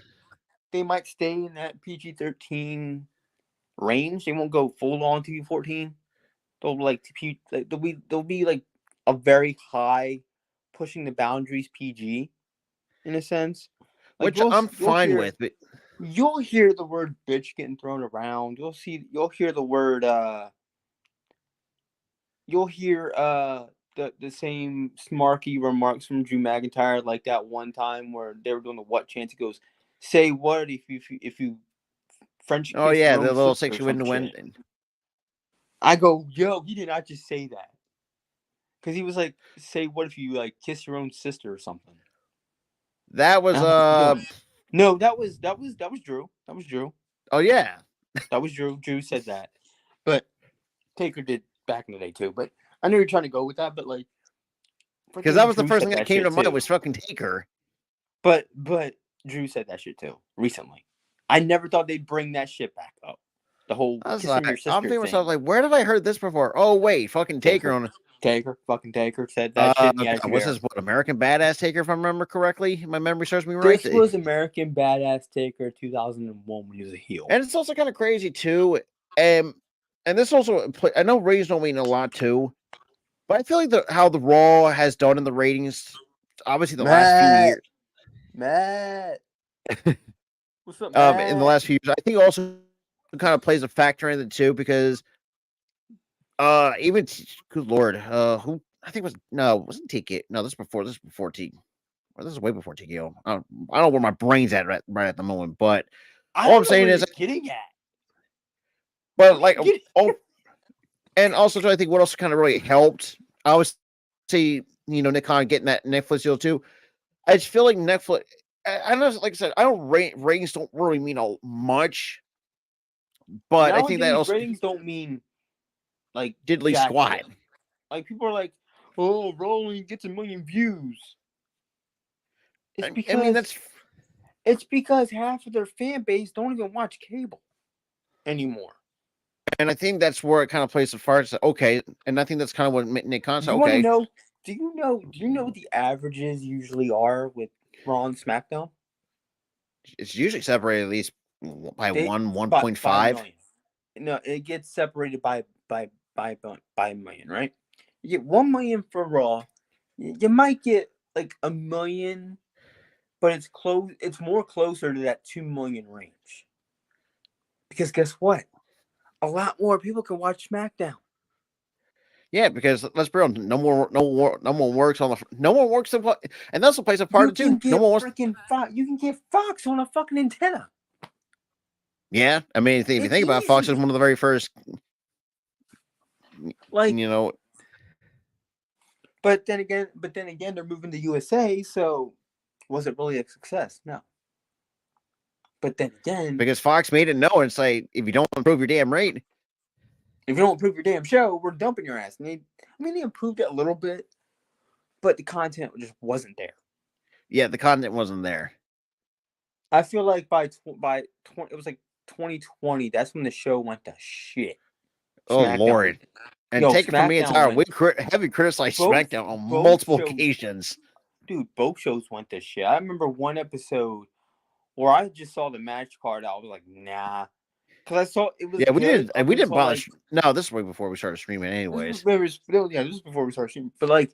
they might stay in that PG-13 range. They won't go full on TV-14. They'll be like a very high, pushing the boundaries PG, in a sense. Like which I'm fine with. But you'll hear the word bitch getting thrown around. You'll hear the word you'll hear the same smarky remarks from Drew McIntyre, like that one time where they were doing the what chance. He goes, "Say what if you French kiss your own the little sister," 6 window. I go, yo, he did not just say that. Because he was like, say what if you like kiss your own sister or something. That was no, that was Drew. That was Drew. Oh yeah. That was Drew. Drew said that. But Taker did back in the day too. But I know you're trying to go with that, but like, because that was the first thing that came to mind was fucking Taker. But Drew said that shit too recently. I never thought they'd bring that shit back up. The whole kissing your sister. I'm thinking to myself, like, where have I heard this before? Oh wait, fucking Taker fucking Taker said that shit. What's this? What, American Badass Taker? If I remember correctly, my memory serves me right. This was American Badass Taker 2001 when he was a heel. And it's also kind of crazy too. And this also, I know ratings don't mean a lot too, but I feel like how the Raw has done in the ratings obviously the last few years. Matt. What's up, In the Matt? last few years, I think also kind of plays a factor in it too because even good lord, who I think wasn't TK. No, this is before T. Well, this is way before TKO. I don't know where my brain's at right at the moment, but I all I'm don't know saying where is, you're getting at. but like, Get- and also trying to think what else kind of really helped. I always see, Nick Khan getting that Netflix deal too. I just feel like Netflix. I know, like I said, I don't ratings don't really mean much, but I think that Nowadays, also ratings don't mean like diddly jack squat. shit. Like people are like, "Oh, Rolling gets 1,000,000 views." It's I mean, because half of their fan base don't even watch cable anymore. and I think that's where it kind of plays the part. Okay, and I think that's kind of what Nick Khan said. You want to Okay, know? Do you know what the averages usually are with Raw and SmackDown? it's usually separated at least by They 1.5. million. No, it gets separated by a million, right? You get 1 million for Raw. You might get like 1 million, but it's close. It's more closer to that 2 million range. Because guess what? A lot more people can watch SmackDown. Yeah, because let's be honest, no one works on no one works the, and that's what plays a part You of it can too. No get one wants. freaking Fox. You can get Fox on a fucking antenna. Yeah, I mean, if you It's think about it, Fox is easy. one of the very first. Like, You know, but then again, they're moving to USA. So, was it really a success? No. But then again, because Fox made it known. It's like if you don't improve your damn rate, if you don't improve your damn show, we're dumping your ass. And they improved it a little bit, but the content just wasn't there. yeah, the content wasn't there. I feel like it was like 2020. That's when the show went to shit. Oh Lord! And take it from me, SmackDown we heavy criticized SmackDown on both multiple shows, occasions. dude. Both shows went to shit. I remember one episode where I just saw the match card. I was like, nah, because I saw it was Yeah, we good did, and we didn't bother. like, No, this is way before we started streaming, anyways. this was before we started shooting. But like,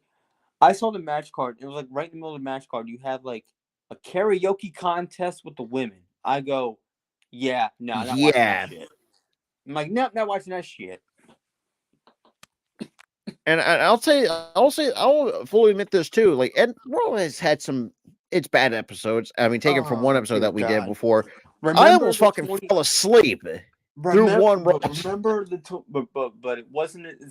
I saw the match card. It was like right in the middle of the match card. You had like a karaoke contest with the women. I go, yeah, no, I'm not watching that shit. I'm like, no, not watching that shit. And I'll fully admit this too. Like, Ed World has had it's bad episodes. I mean, taken from one episode that we did before. I almost fucking fell asleep through one. But it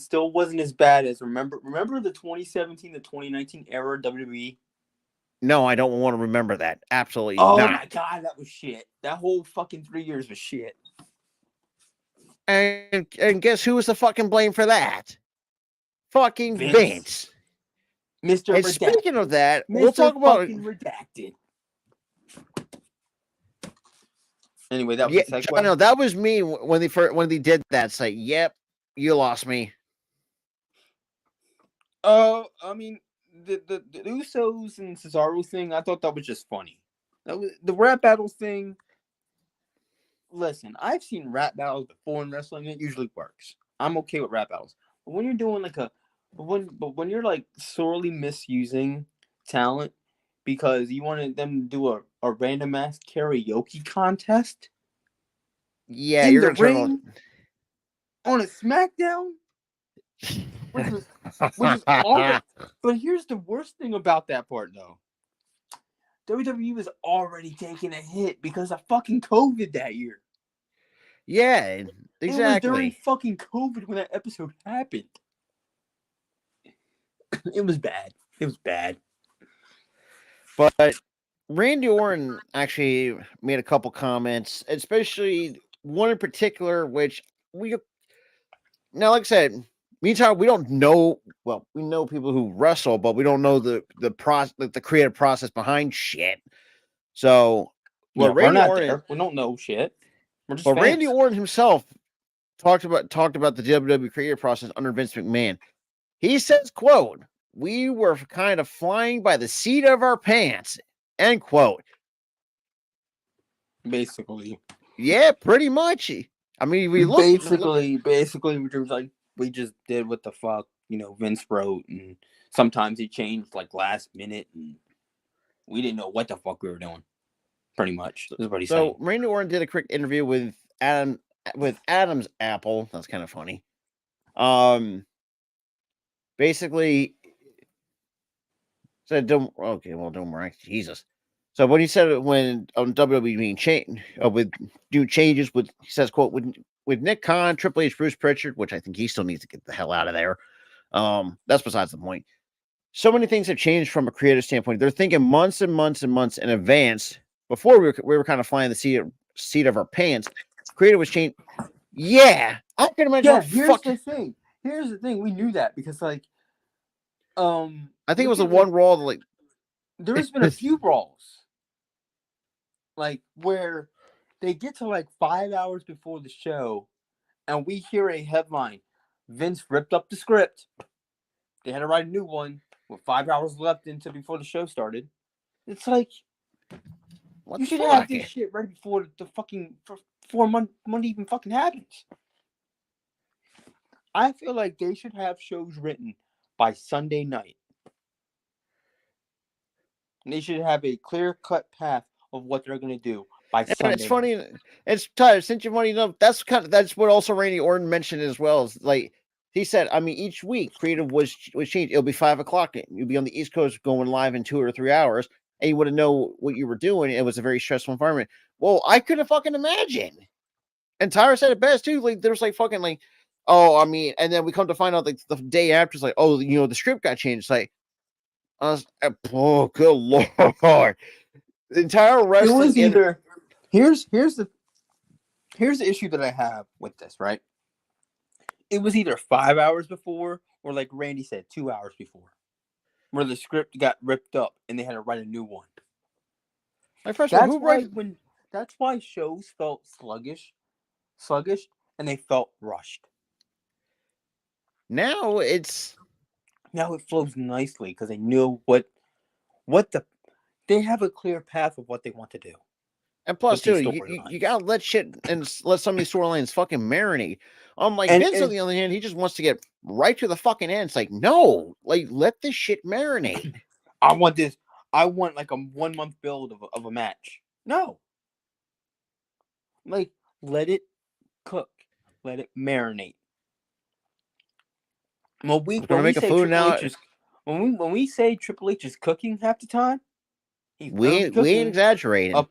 still wasn't as bad as remember the 2017 to 2019 era WWE. No, I don't want to remember that. Absolutely not. not. Oh my god, that was shit. That whole fucking 3 years was shit. And guess who was the fucking blame for that? Fucking Vince. Mr. And Redacted. speaking of that, Mr. we'll talk about Redacted. Anyway, that was a segue. No, that was me when they did that. Say, yep, you lost me. I mean, the Usos and Cesaro thing, I thought that was just funny. That was the rap battle thing. Listen, I've seen rap battles before in wrestling. It usually works. I'm okay with rap battles. But when you're doing like when you're like sorely misusing talent because you wanted them to do a random ass karaoke contest. Yeah, you're gonna ring on a SmackDown, which is awful. But here's the worst thing about that part, though. WWE was already taking a hit because of fucking COVID that year. Yeah, exactly. It was during fucking COVID when that episode happened. It was bad. It was bad. But Randy Orton actually made a couple comments, especially one in particular, which now, like I said, meantime, we don't know. Well, we know people who wrestle, but we don't know the process, the creative process behind shit. So, Randy Orton, we don't know shit. We're just fans. Randy Orton himself talked about the WWE creative process under Vince McMahon. He says, "quote We were kind of flying by the seat of our pants." End quote. Basically. Yeah, pretty much. I mean, we look basically we just did what the fuck Vince wrote, and sometimes he changed like last minute. And we didn't know what the fuck we were doing. Pretty much, is what he's So saying. Randy Orton did a quick interview with Adam's Apple. That's kind of funny. Basically said, "Don't worry, Jesus." So when he said when WWE being changed with do changes with, he says, "quote with Nick Khan, Triple H, Bruce Pritchard," which I think he still needs to get the hell out of there. That's besides the point. So many things have changed from a creative standpoint. They're thinking months and months and months in advance. Before we were kind of flying the seat of our pants. Creative was changed. Yeah, I can imagine. Yeah, Here's the thing. Here's the thing. We knew that because I think it was the at, one Raw that there's been a few Raws where they get to 5 hours before the show, and we hear a headline: Vince ripped up the script. They had to write a new one with 5 hours left before the show started. It's like, what you the should fuck? have this shit right before before Monday even fucking happens. I feel like they should have shows written by Sunday night. And they should have a clear-cut path of what they're going to do by And Sunday it's funny. night. It's Tyler, since you're funny enough, that's what also Randy Orton mentioned as well. Is he said, I mean, each week creative was changed. It'll be 5 o'clock. You'll be on the East Coast going live in 2 or 3 hours, and you wouldn't know what you were doing. It was a very stressful environment. Well, I couldn't fucking imagine. And Tyra said it best too. There's fucking oh, I mean, and then we come to find out the day after, it's oh, the script got changed. It's oh, good lord. The entire wrestling. It was either here's the issue that I have with this, right? It was either 5 hours before, or like Randy said, 2 hours before, where the script got ripped up and they had to write a new one. That's why shows felt sluggish, and they felt rushed. Now it flows nicely because they knew they have a clear path of what they want to do. And plus, too, you gotta let shit and let some of these storylines fucking marinate. Vince, on the other hand, he just wants to get right to the fucking end. It's no, let this shit marinate. I want this. I want a 1 month build of a match. No, let it cook, let it marinate. When we say Triple H is cooking half the time, we ain't exaggerating.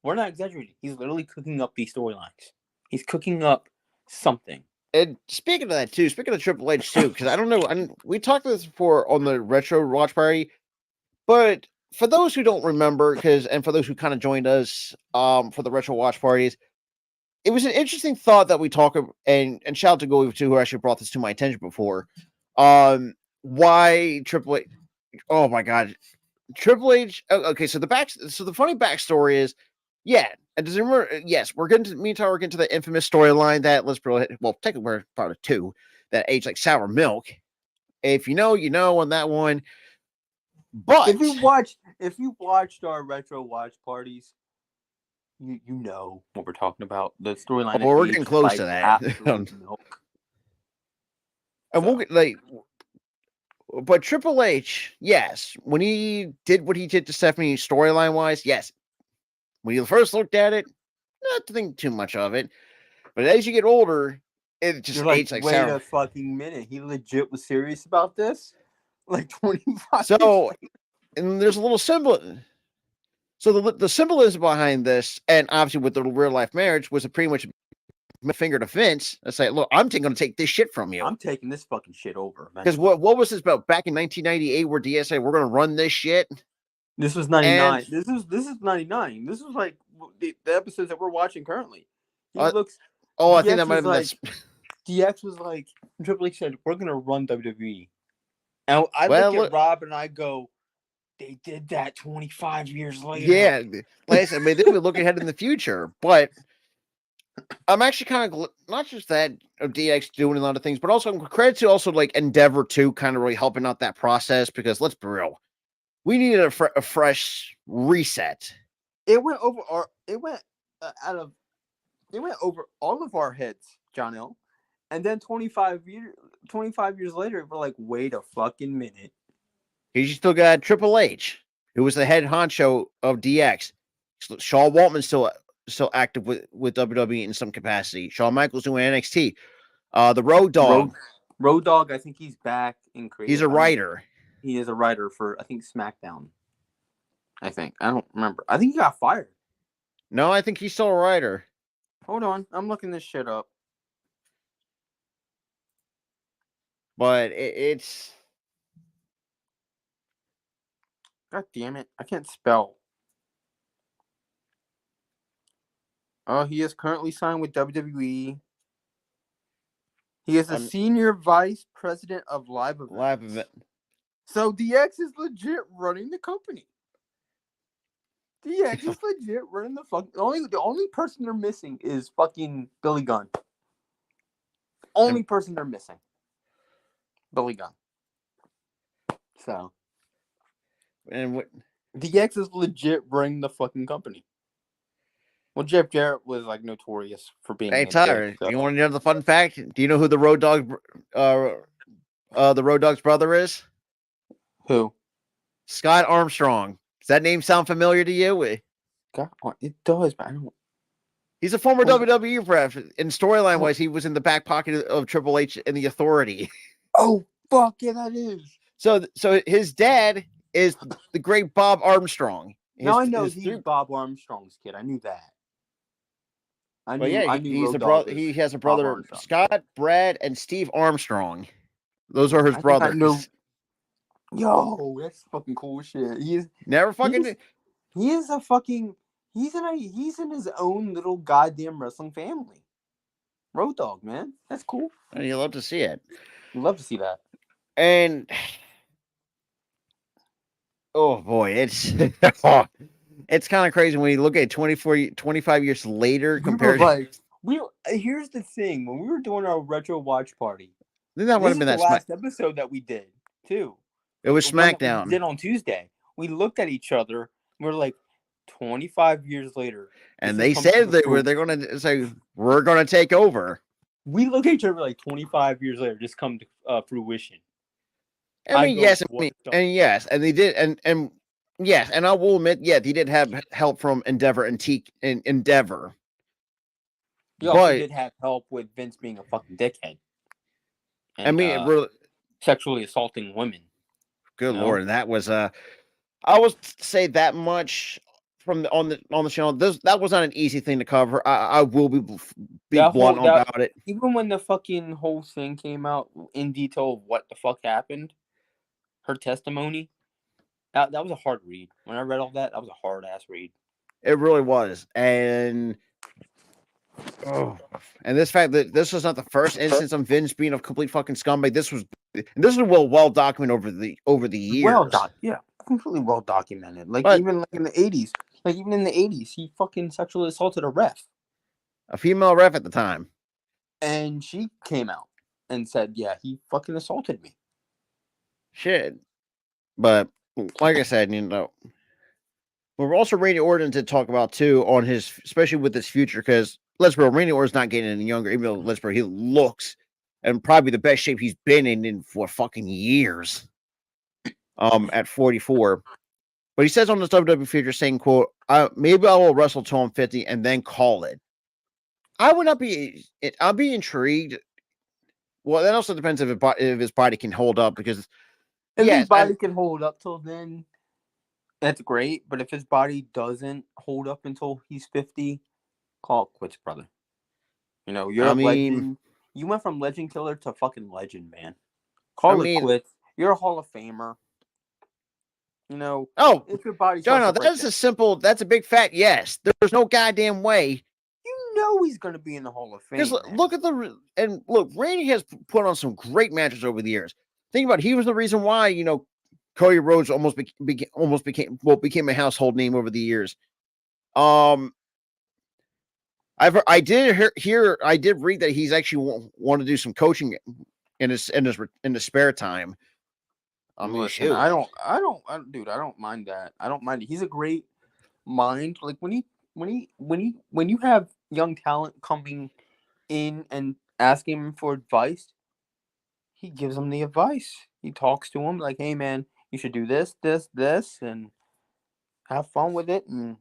We're not exaggerating. He's literally cooking up these storylines. He's cooking up something. And speaking of that too, speaking of Triple H too, because I don't know, we talked about this before on the Retro Watch Party, but for those who don't remember, and for those who kind of joined us for the Retro Watch Parties, it was an interesting thought that we talk and shout out to Go to who actually brought this to my attention before. Why Triple H? Oh my God, Triple H. Okay, so the funny backstory is, yeah, and does remember? Yes, we're getting to the infamous storyline that technically we're part of 2 that aged like sour milk. If you know, you know on that one. But if you watched our Retro Watch Parties, you know what we're talking about. The storyline. Well, we're getting close to that. Milk. And we'll get but Triple H, yes, when he did what he did to Stephanie storyline wise, yes. When you first looked at it, not to think too much of it. But as you get older, it just aged like wait sour. A fucking minute. He legit was serious about this? 25 So, and there's a little symbol. So the symbolism behind this, and obviously with the real life marriage, was a pretty much finger to Vince and say, look, I'm going to take this shit from you. I'm taking this fucking shit over. Because what was this about back in 1998 where DS said, we're going to run this shit? This was 99. This is 99. This was the episodes that we're watching currently. I think that might have been DX was like, Triple H said, we're going to run WWE. And I look at Rob and I go, they did that 25 years later. Yeah. Like I said, they would look ahead in the future. But I'm actually kind of, not just that of DX doing a lot of things, but also credit to also Endeavor too, kind of really helping out that process, because let's be real, we needed a fresh reset. It went over all of our heads, John L. And then 25 years later, we're like, wait a fucking minute. You still got Triple H. who was the head honcho of DX. Shawn Waltman's still active with WWE in some capacity. Shawn Michaels doing NXT. The Road Dogg. Road Dogg, I think he's back in creative. He's a writer. He is a writer for, I think, SmackDown. I don't remember. I think he got fired. No, I think he's still a writer. Hold on, I'm looking this shit up. But it's... God damn it, I can't spell. Oh, he is currently signed with WWE. He is a senior vice president of live events. So DX is legit running the company. DX is legit running the fuck. The only person they're missing is fucking Billy Gunn. Only person they're missing. Billy Gunn. So. And what? DX is legit running the fucking company. Well, Jeff Jarrett was like notorious for being. Hey Tyler, so. You want to know the fun fact? Do you know who the Road Dogg, the Road Dogg's brother is? Who? Scott Armstrong. Does that name sound familiar to you? God, it does, but I don't. He's a former WWE ref. In storyline wise, he was in the back pocket of Triple H and the Authority. Oh fuck yeah, that is. So his dad is the great Bob Armstrong. Now I know he's Bob Armstrong's kid. I knew that. I knew he's a brother. He has a brother, Scott, Brad, and Steve Armstrong. Those are his brothers. Yo, that's fucking cool shit. He's in his own little goddamn wrestling family. Road Dogg, man. That's cool. You love to see it. You love to see that. And oh boy, it's it's kind of crazy when you look at 25 years later compared here's the thing. When we were doing our retro watch party, that would have been the last episode that we did too. It was SmackDown. We did on Tuesday. We looked at each other. We're like, 25 years later, and they said they're going to say we're going to take over. We look at each other like 25 years later, just come to fruition. I mean, yes, and they did, and yes, and I will admit, yeah, they did have help from Endeavor and Endeavor. You also did have help with Vince being a fucking dickhead. And, I mean, really sexually assaulting women. Good Lord, that was I will say that much from on the channel. That was not an easy thing to cover. I will be blunt about it. Even when the fucking whole thing came out in detail of what the fuck happened, her testimony, that was a hard read. When I read all that was a hard ass read. It really was, and this fact that this was not the first instance of Vince being a complete fucking scumbag. This was well documented over the years. Completely well documented. Even in the 80s, he fucking sexually assaulted a ref, a female ref at the time, and she came out and said, "Yeah, he fucking assaulted me." Shit, but like I said, we're also Randy Orton to talk about too on his, especially with his future, because let's be real, Randy Orton's not getting any younger, even though let's be real, he looks and probably the best shape he's been in for fucking years. At 44, but he says on his WWE future, saying, "quote maybe I will wrestle till I'm 50 and then call it." I would not be. I'll be intrigued. Well, that also depends if his body can hold up, because if his body can hold up till then, that's great. But if his body doesn't hold up until he's 50, call it quits, brother. You're a legend. You went from legend killer to fucking legend, man. Call it quits. You're a Hall of Famer. If your body that's a big fat yes. There's no goddamn way. He's going to be in the Hall of Fame. Look, Randy has put on some great matches over the years. Think about it, he was the reason why, Cody Rhodes almost became a household name over the years. I did read that he's actually want to do some coaching in his spare time. Listen, I don't mind that. I don't mind it. He's a great mind. Like when you have young talent coming in and asking him for advice, he gives them the advice. He talks to them like, "Hey man, you should do this, this, this," and have fun with it, and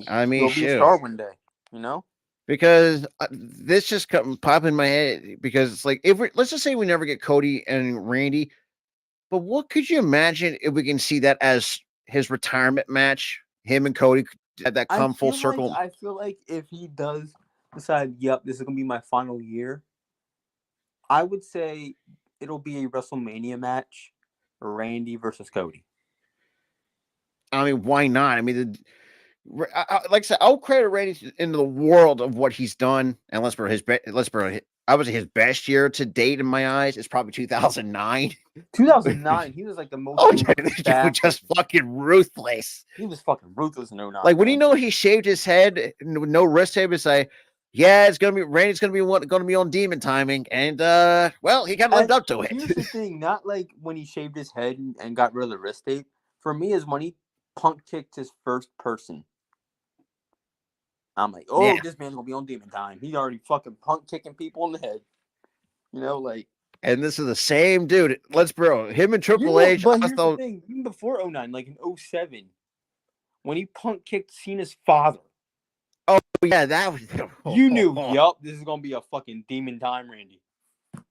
I mean, you'll be a shoot. star one day. You know. Because this just pop in my head because it's like let's just say we never get Cody and Randy, but what could you imagine if we can see that as his retirement match? Him and Cody had that come full circle. I feel like if he does decide, yep, this is gonna be my final year, I would say it'll be a WrestleMania match, Randy versus Cody. I mean, why not? I mean, like I said, I'll credit Randy into the world of what he's done, and I would say his best year to date in my eyes is probably 2009. 2009, he was like the most Oh yeah, ruthless he was just fucking ruthless. He was fucking ruthless in 09, Like when man. he shaved his head with no wrist tape, it's like, yeah, it's gonna be Randy's gonna be on demon timing, and well, he kind of lived up to it. Here's the thing, not like when he shaved his head and got rid of the wrist tape. For me, is when he punk kicked his first person. I'm like, oh, Yeah. this man's gonna be on demon time. He's already fucking punk kicking people in the head. Like. And this is the same dude. Him and Triple H. But here's the thing, even before 09, like in 07, when he punk kicked Cena's father. Oh yeah, that was. You knew, yup, this is gonna be a fucking demon time, Randy.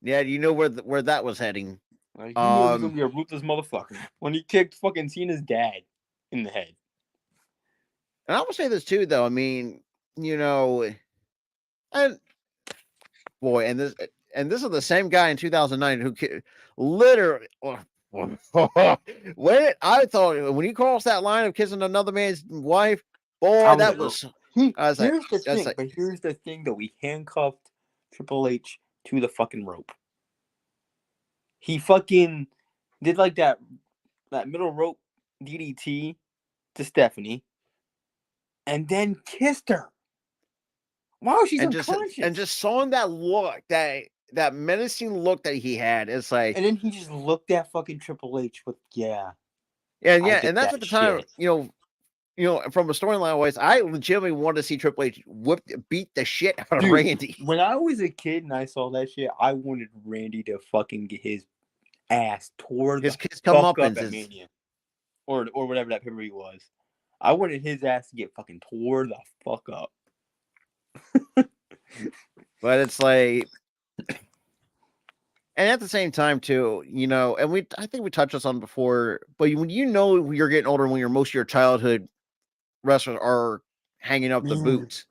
Yeah, you know where that was heading. Like, you knew he was gonna be a ruthless motherfucker when he kicked fucking Cena's dad in the head. And I will say this too, though. I mean, and boy, and this is the same guy in 2009 who literally. When he crossed that line of kissing another man's wife, boy, that was. Here's the thing that we handcuffed Triple H to the fucking rope. He fucking did like that middle rope DDT to Stephanie, and then kissed her. Wow, she's unconscious. And just saw that look, that menacing look that he had. It's like, and then he just looked at fucking Triple H with and that's at the time, from a storyline wise, I legitimately wanted to see Triple H beat the shit out of Randy. When I was a kid and I saw that shit, I wanted Randy to fucking get his ass tore his the kids come fuck up at Mania, or whatever that pay-per-view was. I wanted his ass to get fucking tore the fuck up. But it's like, and at the same time too, and I think we touched this on before, but when you're getting older, when most of your childhood wrestlers are hanging up the boots.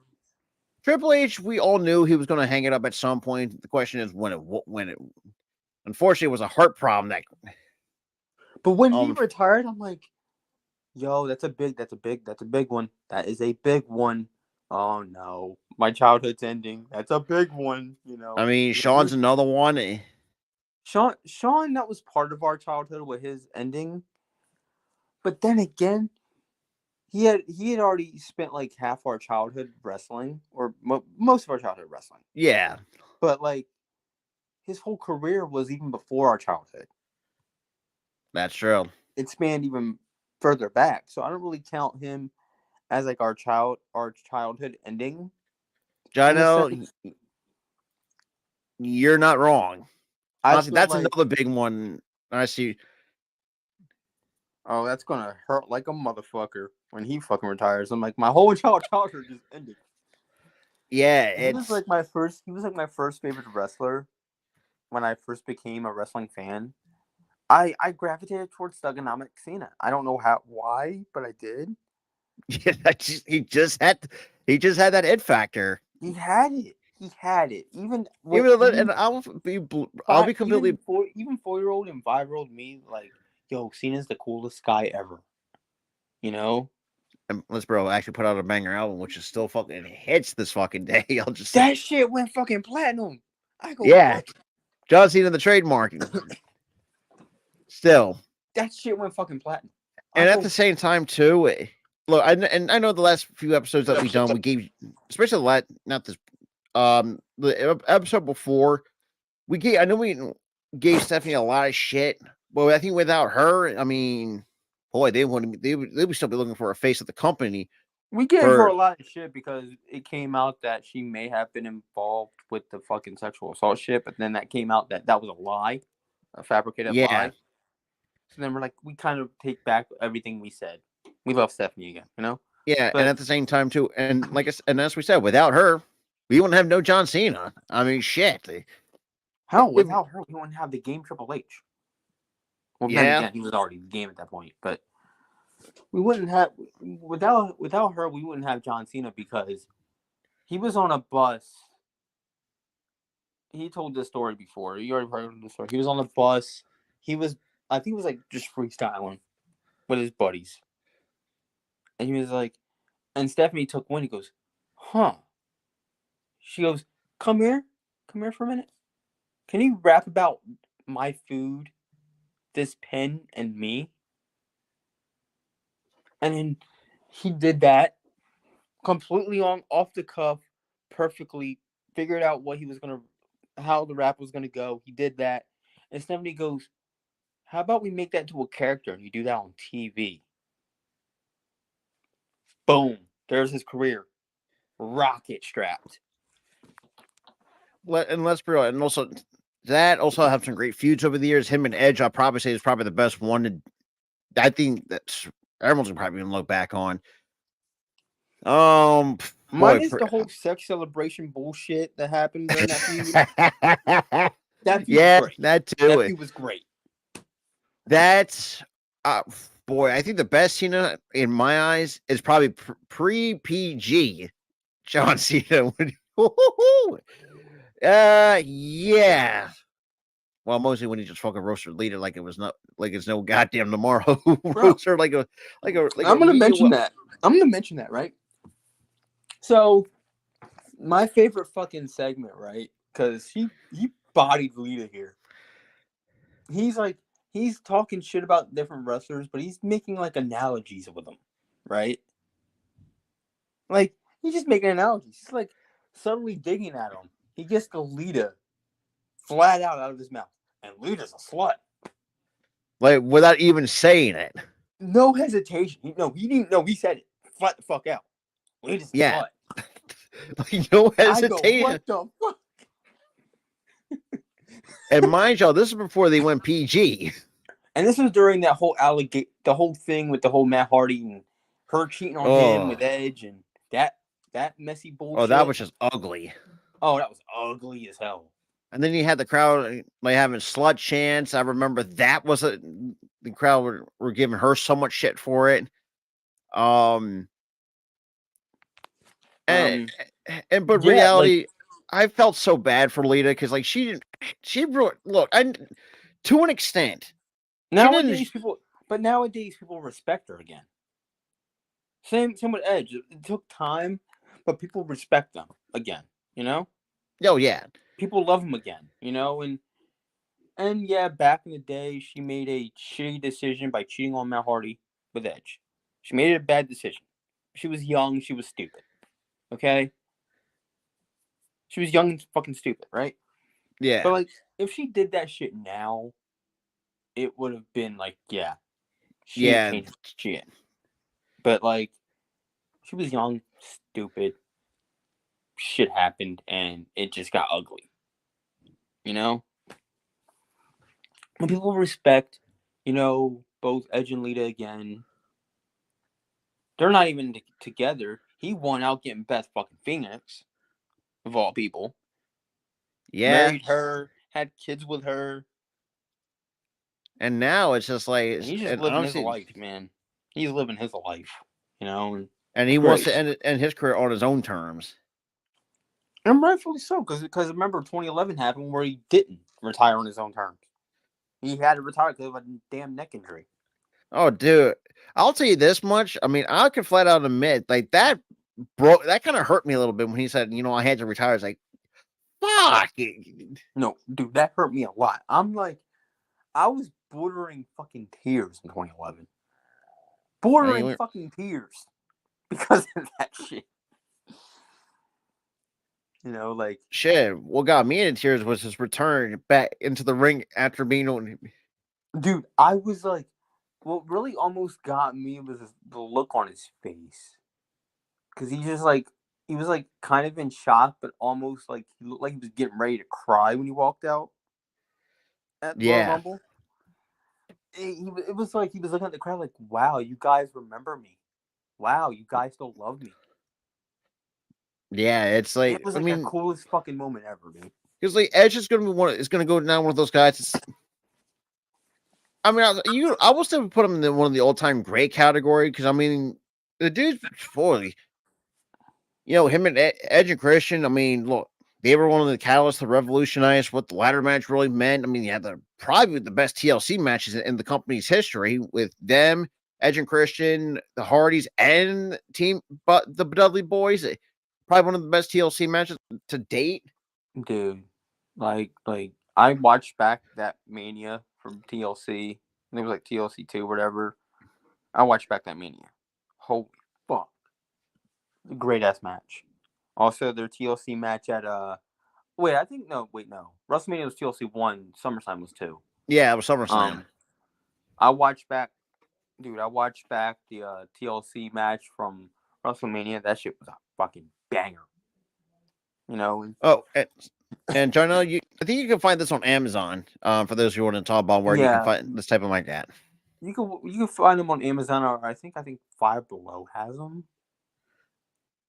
Triple H, we all knew he was going to hang it up at some point. The question is when it. Unfortunately, it was a heart problem But when he retired, I'm like, yo, that's a big one. That is a big one. Oh no, my childhood's ending. That's a big one. I mean, Shawn's another one. Shawn, that was part of our childhood with his ending. But then again, he had already spent like half our childhood wrestling, or most of our childhood wrestling. Yeah. But like, his whole career was even before our childhood. That's true. It spanned even further back, so I don't really count him as like our childhood ending. Jono, you're not wrong. Honestly, that's like, another big one. I see. Oh, that's gonna hurt like a motherfucker when he fucking retires. I'm like, my whole childhood just ended. Yeah, he was like my first favorite wrestler when I first became a wrestling fan. I gravitated towards Thugonomic Cena. I don't know why, but I did. Yeah, he just had that it factor. He had it. And I'll be completely even 4-year-old and 5-year-old me, like, yo, Cena's the coolest guy ever. And let's actually put out a banger album, which is still fucking hits this fucking day. I'll just that shit went fucking platinum. John Cena the trademark. Still, that shit went fucking platinum. And at the same time too, look, I know the last few episodes that we've done, we gave, especially the episode before, we gave Stephanie a lot of shit, but I think without her, I mean, boy, they would still be looking for a face of the company. We gave her a lot of shit because it came out that she may have been involved with the fucking sexual assault shit, but then that came out that was a lie, a fabricated lie. So then we're like, we kind of take back everything we said. We love Stephanie again, you know. Yeah, and But at the same time too, and and as we said, without her, we wouldn't have no John Cena. I mean, shit. hell, If, without her, we wouldn't have the game Triple H. Well, then yeah, again, he was already the game at that point. But we wouldn't have without her. We wouldn't have John Cena because he was on a bus. He told this story before. You already heard the story. He was on a bus. He was, I think, it was like just freestyling with his buddies, and he was like, and Stephanie took one. He goes, "Huh?" She goes, come here for a minute. Can you rap about my food, this pen, and me?" And then he did that completely on off the cuff, perfectly figured out what he was gonna, how the rap was gonna go. He did that, and Stephanie goes, "How about we make that into a character and you do that on TV?" Boom, there's his career, rocket strapped. and let's be real, and also that also have some great feuds over the years. Him and Edge, I'll probably say is probably the best one. I think that's everyone's probably gonna look back on. Boy, Minus the whole sex celebration bullshit that happened during that feud. That feud was yeah, great. that That too. feud was great. That's boy, I think the best Cena in my eyes is probably pre PG John Cena. Yeah. Well, mostly when he just fucking roasted Lita like it was not like it's no goddamn tomorrow. Bro, Roast her like a I'm gonna media. mention that. I'm gonna mention that, right? So my favorite fucking segment, right? Because he bodied Lita here. He's like he's talking shit about different wrestlers, but he's making like analogies with them, right? Like he's just making analogies. He's like subtly digging at him. He gets the Lita flat out of his mouth, and Lita's a slut. Like without even saying it. No hesitation. He didn't know. He said it flat the fuck out. Lita's a Yeah. slut. Like no I go, hesitation. what the fuck? And mind y'all, this is before they went PG. And this was during that whole the whole thing with the whole Matt Hardy and her cheating on him with Oh, Edge and that messy oh, that bullshit. was just ugly. Oh, that was ugly as hell. And then you had the crowd like having slut chants. I remember that was the crowd were giving her so much shit for it. Um, and, Um, but yeah, like reality, I felt so bad for Lita because like she didn't. She really, look, I to an extent. She didn't. nowadays people respect her again. Same with Edge. It took time, but people respect them again. You know, Oh yeah, people love him again. You know, and yeah, back in the day, she made a shitty decision by cheating on Matt Hardy with Edge. She made a bad decision. She was young. She was stupid. Okay, she was young and fucking stupid, right? But yeah, like, if she did that shit now, it would have been like, yeah, she yeah, changed shit. But like, she was young, stupid. Shit happened, and it just got ugly. You know, when people respect, both Edge and Lita again, they're not even together. He won out getting Beth fucking Phoenix, of all people. yeah. Married her, had kids with her, And now it's just like, and he's just and living his honestly, life, man. He's living his life, and and it's he wants great. to end his career on his own terms. And rightfully so, because remember 2011 happened where he didn't retire on his own terms. He had to retire because of a damn neck injury. Oh, dude, I'll tell you this much. I mean, I could flat out admit, like that broke. That kind of hurt me a little bit when he said, I had to retire. It's like, fuck. No, dude, that hurt me a lot. I'm like, I was bordering fucking tears in 2011. Bordering fucking tears because of that shit. Like shit. What got me in tears was his return back into the ring after being on. dude, I was like, what really almost got me was the look on his face. Because he was like kind of in shock, but almost like he looked like he was getting ready to cry when he walked out at Royal Yeah, Rumble. it was like he was looking at the crowd like, wow, you guys remember me. Wow, you guys still love me. Yeah, it's It like was I like the mean, coolest fucking moment ever, dude. because like Edge is gonna be is gonna go down one of those guys. I mean, I will still put him in one of the all time great category because I mean, the dude's boy. Him and Edge and Christian. I mean, look, they were one of the catalysts to revolutionize what the ladder match really meant. I mean, you had probably the best TLC matches in the company's history with them, Edge and Christian, the Hardys, and but the Dudley Boys. Probably one of the best TLC matches to date. Dude, like I watched back that Mania from TLC. I think it was like TLC 2, whatever. I watched back that Mania. Holy fuck. Great ass match. Also their TLC match at wait, I think no. WrestleMania was TLC 1, SummerSlam was 2. Yeah, it was SummerSlam. I watched back the TLC match from WrestleMania. That shit was a fucking banger. Oh, and John, I think you can find this on Amazon. For those who want to talk about where you can find this type of like that. You can find them on Amazon, or I think Five Below has them.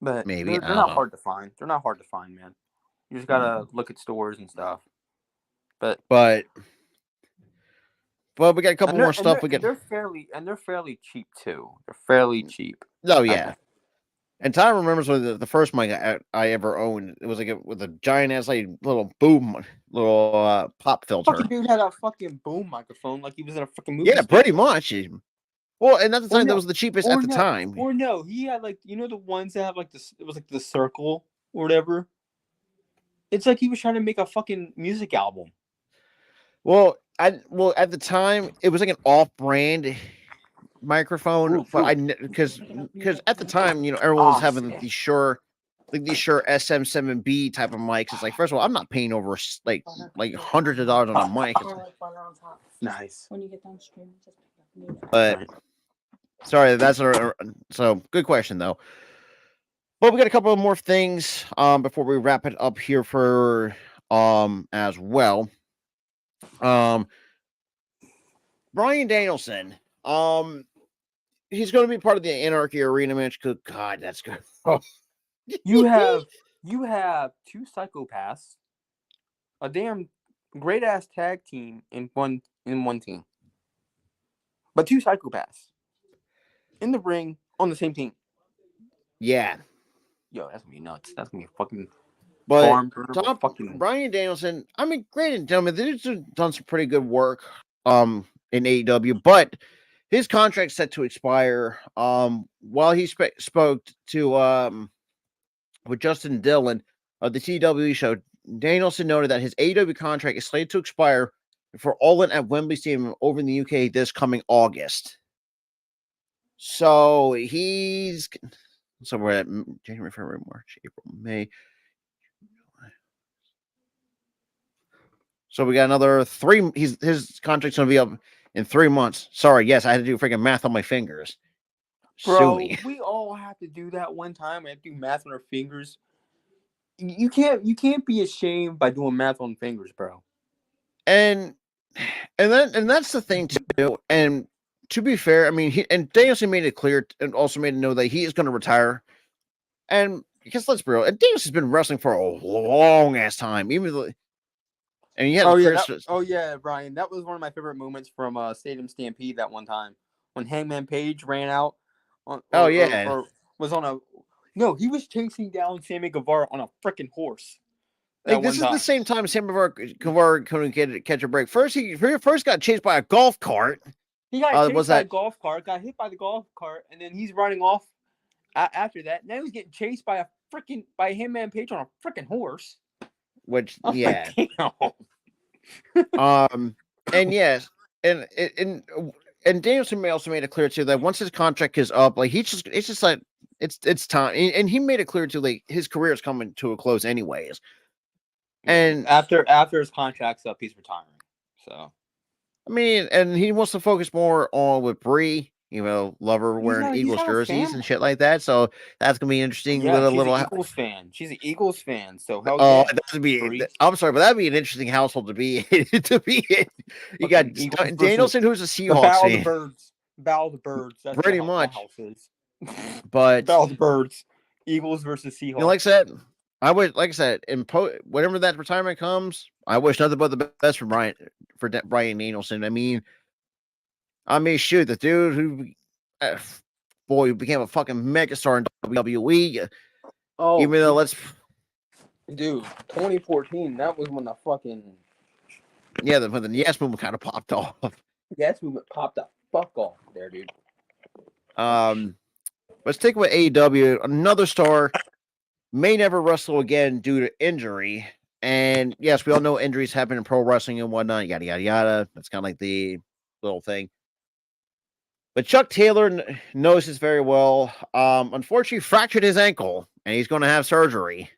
But maybe they're not hard to find. They're not hard to find, man. You just gotta look at stores and stuff. But we got a couple more stuff. They're fairly cheap too. They're fairly cheap. Oh yeah. And Tom remembers when the first mic I ever owned. It was like with a giant ass like little boom, little pop filter. Fucking dude had a fucking boom microphone like he was in a fucking movie. Yeah, pretty much. Well, and at the time that was the cheapest at the time. Or no, he had like the ones that have like this. It was like the circle or whatever. It's like he was trying to make a fucking music album. Well, at the time it was like an off-brand microphone, but because at the time everyone was having these Shure SM7B type of mics. It's like, first of all, I'm not paying over like hundreds of dollars on a mic. Nice. When you get downstream, just pick up. But sorry, that's so good question though. But we got a couple of more things before we wrap it up here for as well. Bryan Danielson. He's going to be part of the Anarchy Arena match. Good God, that's good. Oh. You have 2 psychopaths, a damn great ass tag team in one team, but 2 psychopaths in the ring on the same team. Yeah, yo, that's gonna be nuts. That's gonna be fucking. But Bryan Danielson, I mean, great and gentlemen, they've done some pretty good work in AEW, but his contract's set to expire. While he spoke to with Justin Dillon of the TWE show, Danielson noted that his AEW contract is slated to expire for All In at Wembley Stadium over in the UK this coming August. So we're at January, February, March, April, May. So we got another 3. His contract's gonna be up in 3 months. Sorry, yes, I had to do freaking math on my fingers. Bro, we all have to do that one time. We have to do math on our fingers. You can't be ashamed by doing math on fingers, bro. And that's the thing too. And to be fair, I mean, Danielson made it clear and also made it know that he is going to retire. And because let's be real, Danielson's been wrestling for a long ass time. Yeah, Brian, that was one of my favorite moments from Stadium Stampede that one time when Hangman Page ran out. He was chasing down Sammy Guevara on a freaking horse. This is the same time Sammy Guevara couldn't catch a break. First, he got chased by a golf cart. He got chased by a golf cart, got hit by the golf cart, and then he's running off after that. Now he's getting chased by Hangman Page on a freaking horse. Which, yeah. Damn. And yes, and Danielson also made it clear too that once his contract is up, like it's just like it's time, and he made it clear too, like his career is coming to a close anyways. And after his contract's up, he's retiring. So, I mean, and he wants to focus more on with Brie. lover He's wearing not. He's Eagles got a jerseys and family. shit like that. So that's gonna be interesting Yeah, with a she's an little. Eagles fan. She's an Eagles fan. So hell Oh, yeah. that would be. Freak. I'm sorry, but that'd be an interesting household to be in, to be in. You got Fucking Eagles versus Danielson, who's a the Seahawks Battle of the fan, Birds. Battle of the Birds. That's what pretty the much. house is. But Battle of the Birds. Eagles versus Seahawks. like I said, like I said, whenever that retirement comes, I wish nothing but the best for Brian Danielson. I mean, shoot, the dude who, uh, boy, who became a fucking megastar in WWE. Oh, Even though dude, 2014. That was when the fucking when the Yes movement kind of popped off. Yes movement popped the fuck off there, dude. Let's take with AEW. Another star may never wrestle again due to injury. And yes, we all know injuries happen in pro wrestling and whatnot, yada, yada, yada. That's kind of like the little thing. But Chuck Taylor knows this very well. Unfortunately, fractured his ankle, and he's going to have surgery.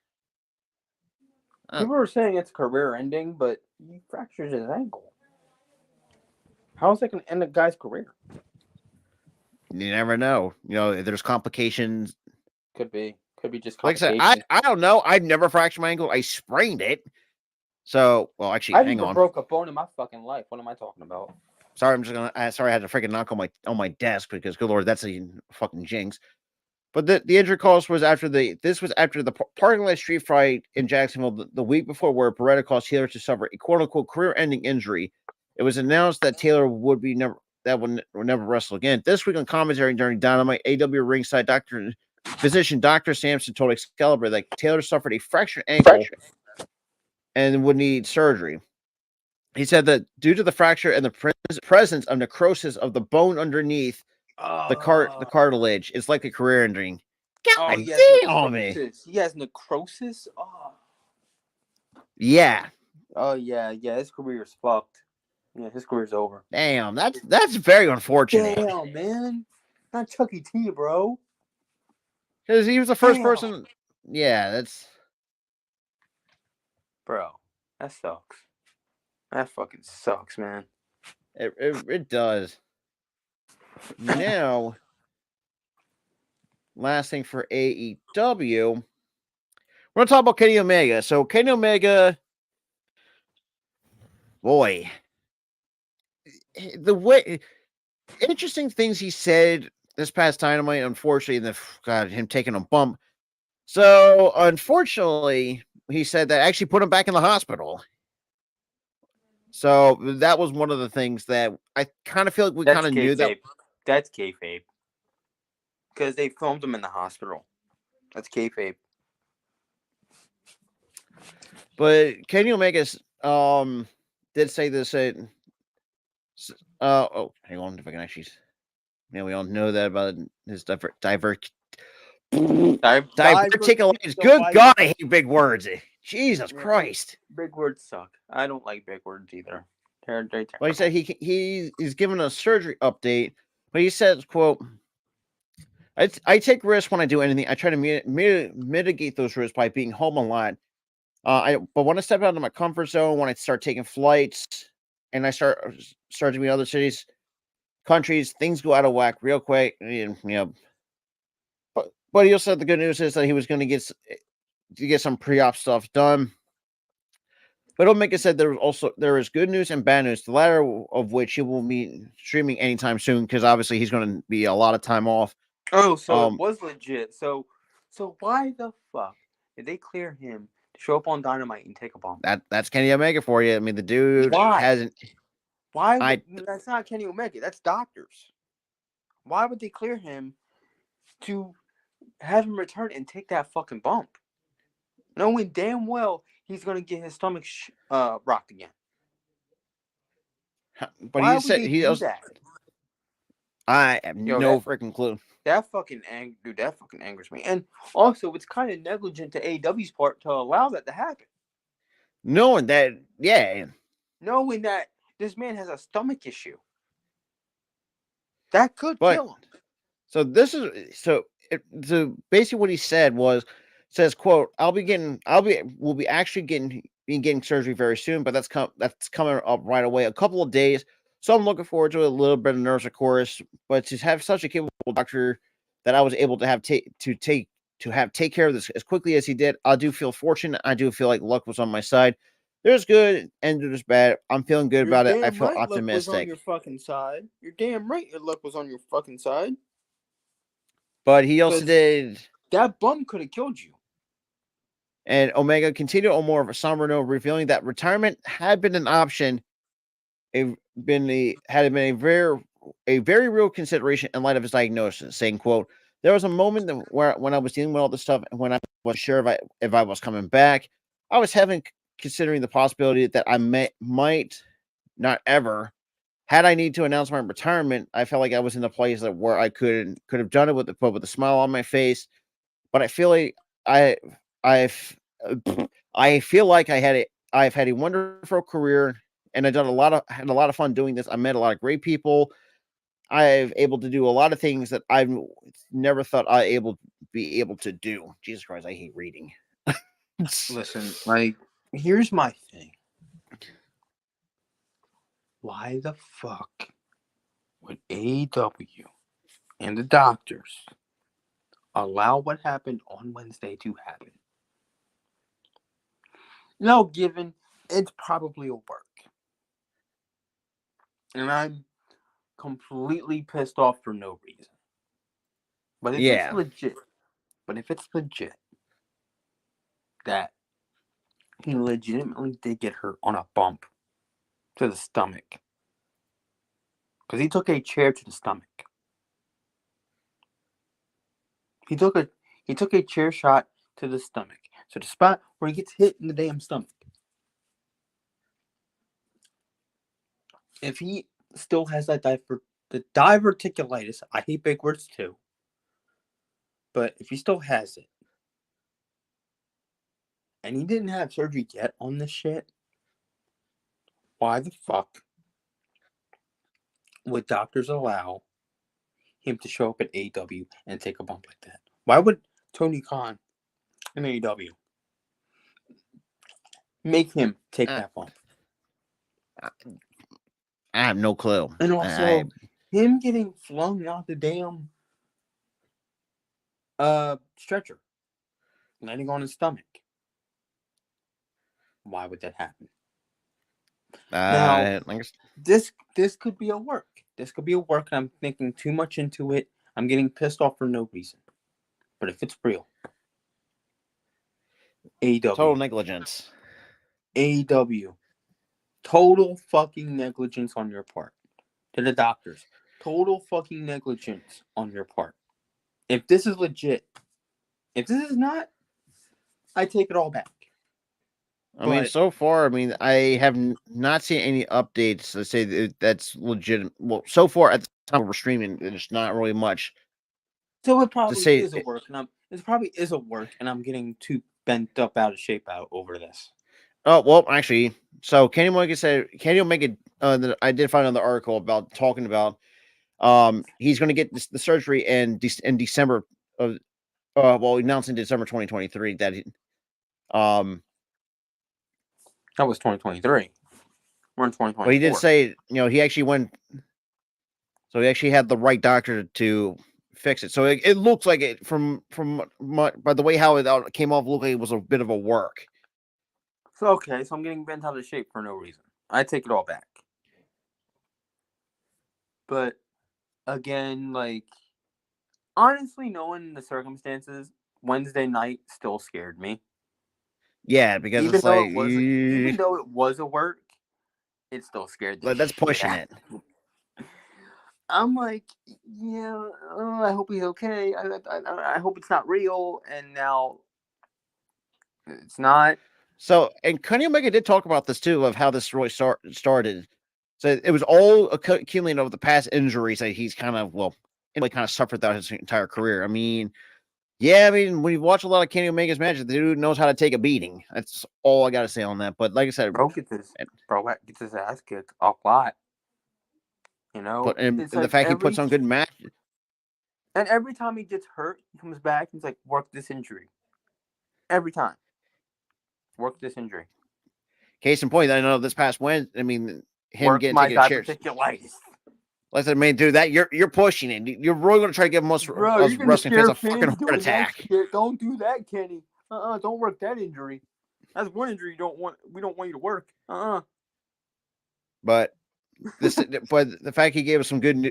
People were saying it's career ending, but he fractures his ankle. How is that going to end a guy's career? You never know. There's complications. Could be just Like I said, complications. I don't know. I've never fractured my ankle. I sprained it. So, well, actually, I've hang never on. broke a bone in my fucking life. What am I talking about? Sorry, I had to freaking knock on my desk because, good lord, that's a fucking jinx. But the injury cause was after the parking lot street fight in Jacksonville the week before, where Beretta caused Taylor to suffer a quote unquote career-ending injury. It was announced that Taylor would never wrestle again. This week on commentary during Dynamite, AW ringside physician Dr. Sampson told Excalibur that Taylor suffered a fractured ankle and would need surgery. He said that due to the fracture and the presence of necrosis of the bone underneath the cartilage, it's like a career ending. God damn it! He has necrosis. Oh. Yeah. Oh yeah. His career is fucked. Yeah, his career's over. Damn, that's very unfortunate. Damn, man, not Chucky T, bro. Because he was the first person. Yeah, that's. Bro, that sucks. That fucking sucks, man. It does. Now, last thing for AEW, we're gonna talk about Kenny Omega. So Kenny Omega, boy, the way interesting things he said this past Dynamite. Unfortunately, him taking a bump. So unfortunately, he said that actually put him back in the hospital. So that was one of the things that I kind of feel like we kind of knew that. That's kayfabe. Because they filmed him in the hospital. That's kayfabe. But Kenny Omega did say this. Hang on, if I can actually. Yeah, we all know that about his diverticulitis. Good God, I hate big words. Jesus Christ. Big words suck. I don't like big words either. They're Well, he said he's given a surgery update, but he says, quote, I take risks when I do anything. I try to mitigate those risks by being home a lot. But when I step out of my comfort zone, when I start taking flights and I start to meet other cities, countries, things go out of whack real quick. But he also said the good news is that he was going to get some pre-op stuff done. But Omega said there is good news and bad news, the latter of which he will be streaming anytime soon, because obviously he's going to be a lot of time off. Oh, so it was legit. So why the fuck did they clear him to show up on Dynamite and take a bump? That's Kenny Omega for you. I mean, the dude hasn't. Why? That's not Kenny Omega. That's doctors. Why would they clear him to have him return and take that fucking bump, knowing damn well he's gonna get his stomach rocked again? But he said he does that. I have no freaking clue. That fucking angers me. And also, it's kind of negligent to AEW's part to allow that to happen. Knowing that this man has a stomach issue that could kill him. So basically what he said says, quote, we'll be getting surgery very soon, but that's coming up right away. A couple of days. So I'm looking forward to a little bit of nerves, of course, but to have such a capable doctor that I was able to have take care of this as quickly as he did, I do feel fortunate. I do feel like luck was on my side. There's good and there's bad. I'm feeling good You're about it. I damn feel right luck was on optimistic. your fucking side. You're damn right your luck was on your fucking side. But he also Because did, that bum could have killed you. and Omega continued on more of a somber note, revealing that retirement had been an option, had been a very real consideration in light of his diagnosis, saying, "quote There was a moment where when I was dealing with all this stuff, and when I was sure if I was coming back, I was having considering the possibility that I might not ever. Had I need to announce my retirement, I felt like I was in a place where I could have done it with a smile on my face. But I feel like I I've I feel like I've had a wonderful career, and had a lot of fun doing this. I met a lot of great people. I've able to do a lot of things that I've never thought be able to do. Jesus Christ, I hate reading. Listen, like, here's my thing. Why the fuck would AEW and the doctors allow what happened on Wednesday to happen? Now, given it's probably a work. And I'm completely pissed off for no reason. But if it's Yeah. legit that he legitimately did get hurt on a bump to the stomach. Because he took a chair to the stomach. He took a chair shot to the stomach. So the spot where he gets hit in the damn stomach. If he still has that the diverticulitis, I hate big words too. But if he still has it, and he didn't have surgery yet on this shit, why the fuck would doctors allow him to show up at AEW and take a bump like that? Why would Tony Khan in AEW make him take that bump? I have no clue. And also, him getting flung out the damn stretcher, landing on his stomach. Why would that happen? Now, this could be a work. This could be a work, and I'm thinking too much into it. I'm getting pissed off for no reason. But if it's real, AEW. Total negligence. AEW. Total fucking negligence on your part. To the doctors. Total fucking negligence on your part. If this is legit, if this is not, I take it all back. I mean, so far, I have not seen any updates that say that's legit. Well, so far at the time we're streaming, there's not really much. So it probably is a work, and I'm getting too bent up out of shape over this. Oh well, actually, so Kenny Omega. I did find another article about talking about. He's going to get the surgery in December of. Well, announced in December 2023 that that was 2023. We're in 2024. But he did say, he actually went. So he actually had the right doctor to fix it. So it looks like it by the way how it came off, looked like it was a bit of a work. So I'm getting bent out of shape for no reason. I take it all back. But again, honestly, knowing the circumstances, Wednesday night still scared me. Yeah, because even though it was a work, it still scared the shit. That's pushing it. I'm like, yeah, I hope he's okay. I hope it's not real. And now it's not. So, and Kenny Omega did talk about this too, of how this really started. So it was all accumulating over the past injuries that he's kind of suffered throughout his entire career. I mean, when you watch a lot of Kenny Omega's matches, the dude knows how to take a beating. That's all I got to say on that. But like I said, bro gets his ass kicked a lot. But the fact he puts on good matches. And every time he gets hurt, he comes back and he's like, work this injury. Every time. Work this injury. Case in point, I know this past Wednesday, him Work getting my taken a chair. diverticulitis. Like I said, man, dude, that you're pushing it. You're really gonna try to give us Bro, us you're gonna wrestling fans scare a fucking fans heart doing that attack. shit. Don't do that, Kenny. Don't work that injury. That's one injury we don't want you to work. But the fact he gave us some good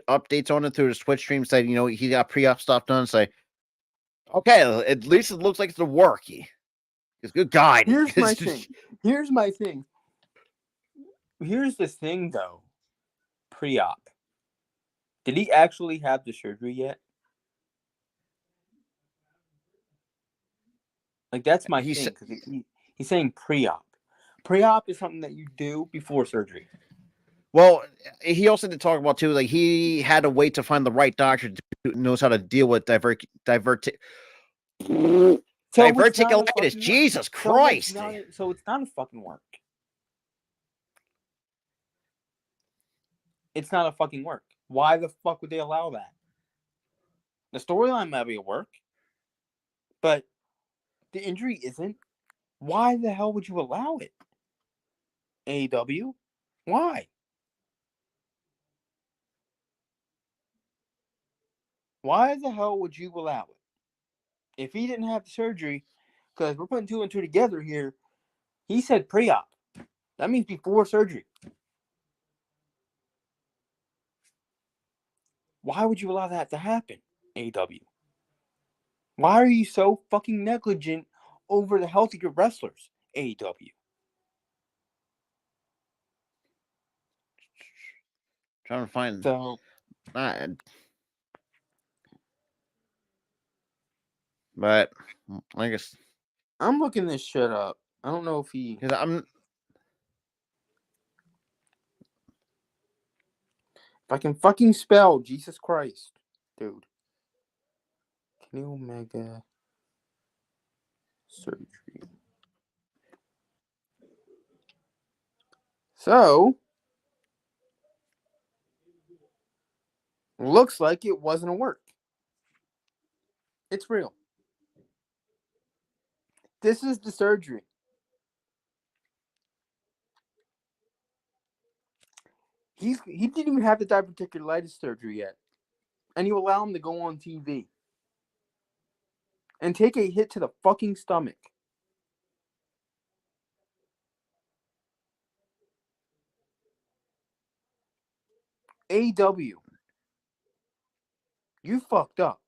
updates on it through the Twitch stream, said he got pre-op stuff done. Say, okay, at least it looks like it's a work. Because good God, Here's my thing. Here's the thing, though. Pre-op. Did he actually have the surgery yet? Like, that's my thing. Because he's saying pre-op. Pre-op is something that you do before surgery. Well, he also did talk about too, like he had to wait to find the right doctor who knows how to deal with diverticulitis. Jesus Christ! So it's not a fucking work. It's not a fucking work. Why the fuck would they allow that? The storyline might be a work, but the injury isn't. Why the hell would you allow it? AEW? Why? Why the hell would you allow it? If he didn't have the surgery, because we're putting two and two together here, he said pre-op. That means before surgery. Why would you allow that to happen, AEW? Why are you so fucking negligent over the healthier wrestlers, AEW? Trying to find but I guess I'm looking this shit up. I don't know if he. Because If I can fucking spell, Jesus Christ, dude. Kenny Omega surgery. So, looks like it wasn't a work. It's real. This is the surgery. He didn't even have the diverticulitis surgery yet. And you allow him to go on TV and take a hit to the fucking stomach. AEW, you fucked up.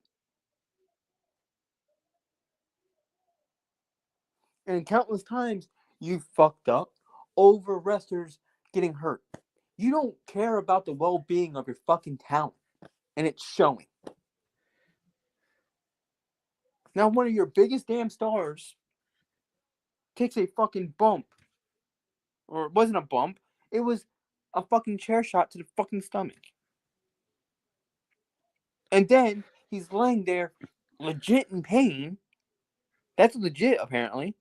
And countless times you fucked up over wrestlers getting hurt. You don't care about the well-being of your fucking talent. And it's showing. Now one of your biggest damn stars takes a fucking bump. Or it wasn't a bump. It was a fucking chair shot to the fucking stomach. And then he's laying there legit in pain. That's legit, apparently.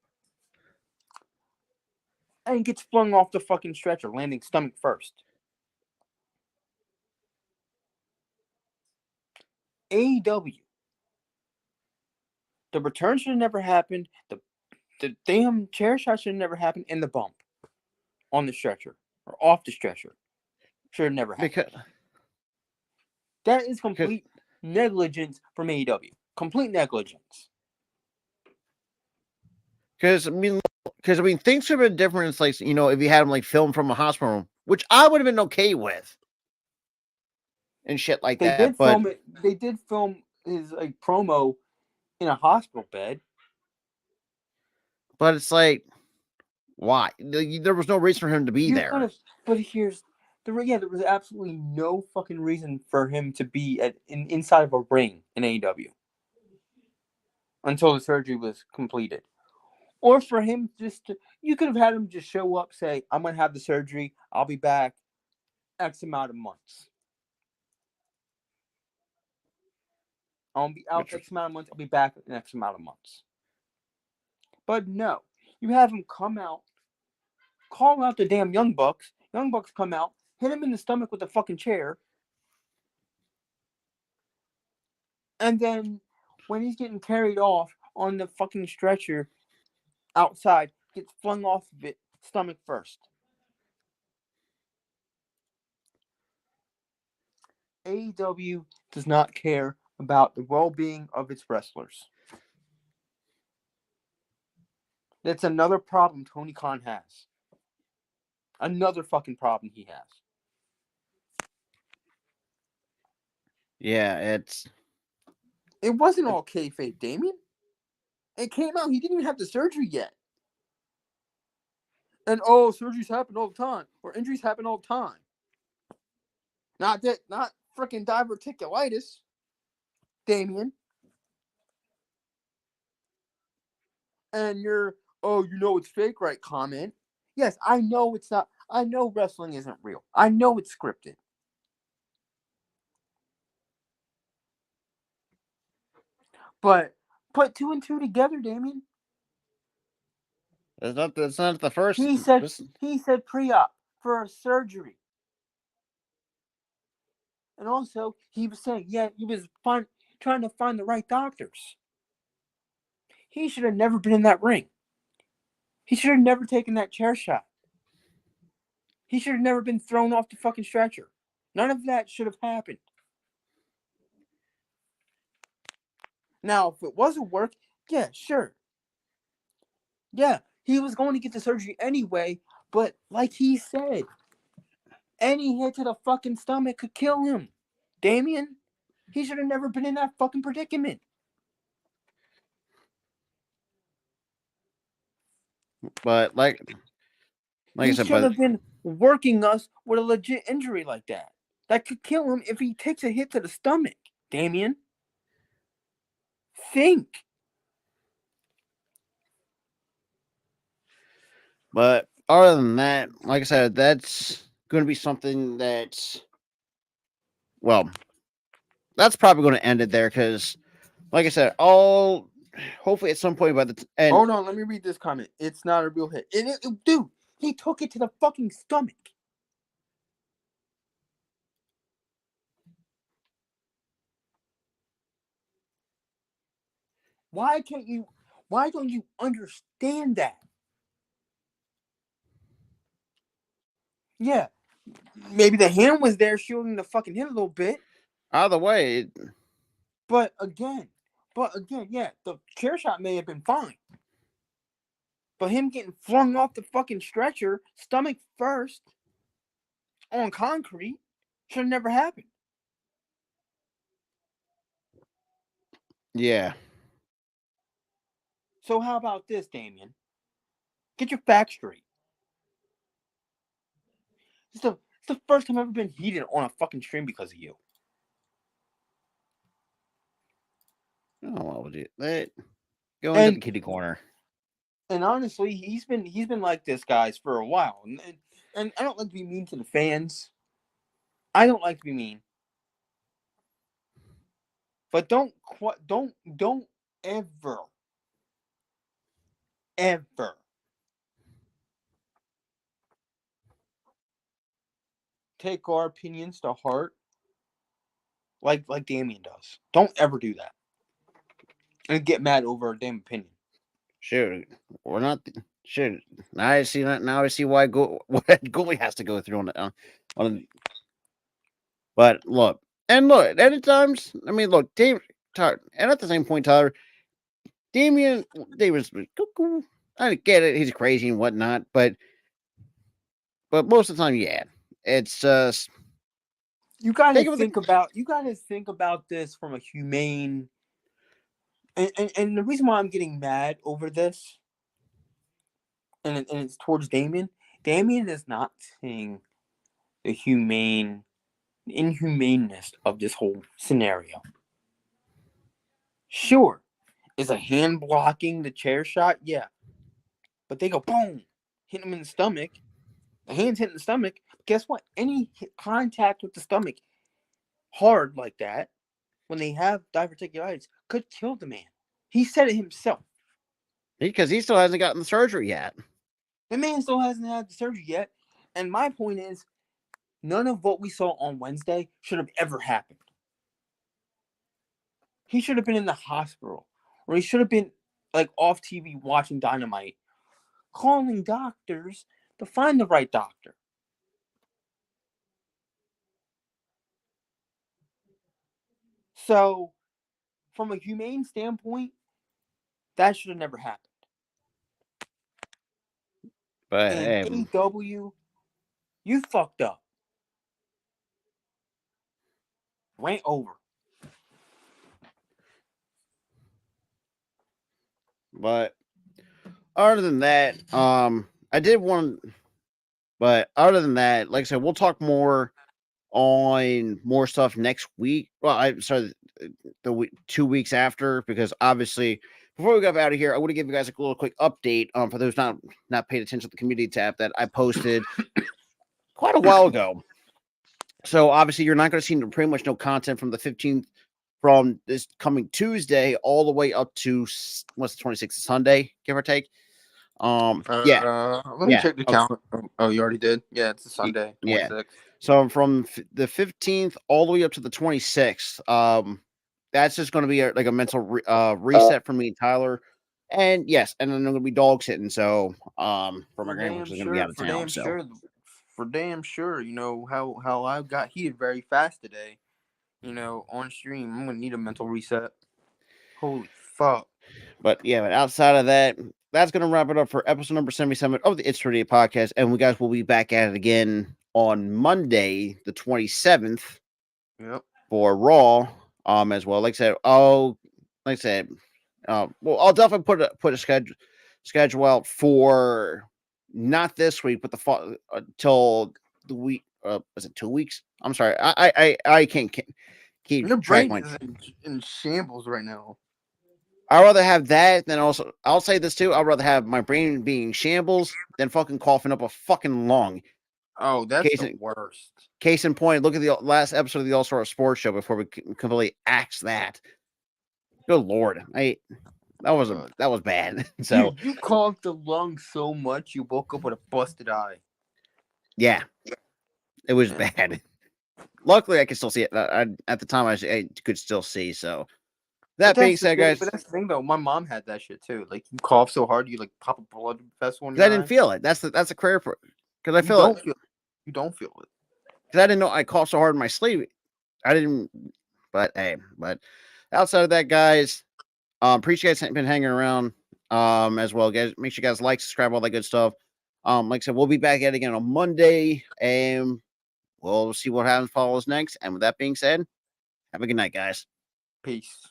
And gets flung off the fucking stretcher, landing stomach first. AEW. The return should have never happened. The damn chair shot should have never happened. And the bump on the stretcher. Or off the stretcher. Should have never happened. That is complete negligence from AEW. Complete negligence. Because things could have been different. It's like, if you had him like filmed from a hospital room, which I would have been okay with, and shit like that. They did film his like promo in a hospital bed. But it's like, why? There was no reason for him to be there. There was absolutely no fucking reason for him to be inside of a ring in AEW until the surgery was completed. Or for him you could have had him just show up, say, I'm going to have the surgery, I'll be back X amount of months. I'll be out X amount of months, I'll be back in X amount of months. But no, you have him come out, call out the damn Young Bucks. Young Bucks come out, hit him in the stomach with a fucking chair. And then when he's getting carried off on the fucking stretcher outside, gets flung off of it, stomach first. AEW does not care about the well-being of its wrestlers. That's another problem Tony Khan has. Another fucking problem he has. Yeah, It wasn't all kayfabe, Damien. It came out he didn't even have the surgery yet. And surgeries happen all the time, or injuries happen all the time. Not freaking diverticulitis, Damien. And your it's fake, right? Comment. Yes, I know it's not. I know wrestling isn't real. I know it's scripted. But put 2 and 2 together, Damien. that's not the first. He said pre-op for a surgery. And also, he was saying, he was trying to find the right doctors. He should have never been in that ring. He should have never taken that chair shot. He should have never been thrown off the fucking stretcher. None of that should have happened. Now, if it wasn't work, yeah, sure. Yeah, he was going to get the surgery anyway, but like he said, any hit to the fucking stomach could kill him. Damien, he should have never been in that fucking predicament. But like he I said, should have been working us with a legit injury like that. That could kill him if he takes a hit to the stomach. Damien, think. But other than that, like I said, that's going to be something that's probably going to end it there because, like I said, hopefully at some point by the end. Hold on, let me read this comment. It's not a real hit. Dude, he took it to the fucking stomach. Why don't you understand that? Yeah, maybe the hand was there shielding the fucking hit a little bit. Either way. But again, yeah, the chair shot may have been fine. But him getting flung off the fucking stretcher, stomach first, on concrete, should have never happened. Yeah. So how about this, Damien? Get your facts straight. It's the first time I've ever been heated on a fucking stream because of you. Oh, what would you? Go into the kitty corner. And honestly, he's been like this, guys, for a while. And I don't like to be mean to the fans. I don't like to be mean. But don't ever take our opinions to heart like Damien does. Don't ever do that. And get mad over a damn opinion. Shoot, we're not. Shoot, now I see why what goalie has to go through on. But look, at times, I mean, look, and at the same point, Tyler, Damien's cuckoo. I get it, he's crazy and whatnot, but most of the time, yeah, it's just you gotta think about this from a humane. And the reason why I'm getting mad over this, and it's towards Damien. Damien is not seeing the inhumaneness of this whole scenario. Sure, is a hand blocking the chair shot? Yeah, but they go boom, hit him in the stomach. The hand's hitting the stomach. Guess what? Any contact with the stomach hard like that, when they have diverticulitis, could kill the man. He said it himself. Because he still hasn't gotten the surgery yet. The man still hasn't had the surgery yet. And my point is, none of what we saw on Wednesday should have ever happened. He should have been in the hospital. Or he should have been like off TV watching Dynamite, calling doctors to find the right doctor. So, from a humane standpoint, that should have never happened. But And hey, AEW, you fucked up. Rant over. but other than that, I did want, but other than that, like I said, we'll talk more on more stuff next week. Well, I sorry, the week 2 weeks after, because obviously before we go out of here, I want to give you guys a little quick update for those not paying attention to the community tab that I posted quite a while ago. So obviously you're not going to see pretty much no content from the 15th from this coming Tuesday all the way up to what's the 26th, Sunday, give or take. Yeah, Let me yeah, check the okay. calendar. Oh, you already did? Yeah, it's a Sunday, Yeah. 26th. So from the 15th all the way up to the 26th, that's just going to be like a mental reset for me and Tyler. And yes, and then I'm going to be dog sitting. So for my grandma, who's going to be out of town. So For damn sure, you know how I got heated very fast today. You know, on stream, I'm gonna need a mental reset. Holy fuck! but yeah, but outside of that, that's going to wrap it up for episode number 77 of the It's Today podcast. And we guys will be back at it again on Monday, the 27th. Yep. For Raw, as well. Like I said, well, I'll definitely put a schedule out for not this week, but the till the week. Was it 2 weeks? I'm sorry, I can't keep Your track. brain is in shambles right now. I'd rather have that than also. I'll say this too. I'd rather have my brain being shambles than fucking coughing up a fucking lung. Oh, that's the worst. Case in point, look at the last episode of the All Star Sports Show before we completely axe that. Good Lord, that was bad. So you coughed the lung so much you woke up with a busted eye. Yeah, it was bad. Luckily, I could still see it. At the time, I could still see. So that being said, guys, but that's the thing though. My mom had that shit too. Like you cough so hard, you like pop a blood vessel in your I didn't feel it. That's the clear for because I feel it. You don't feel it because I didn't know I coughed so hard in my sleep. I didn't. But hey, outside of that, guys, appreciate you guys been hanging around. As well, guys. Make sure you guys like, subscribe, all that good stuff. Like I said, we'll be back at it again on Monday, and we'll see what happens follows next. And with that being said, have a good night, guys. Peace.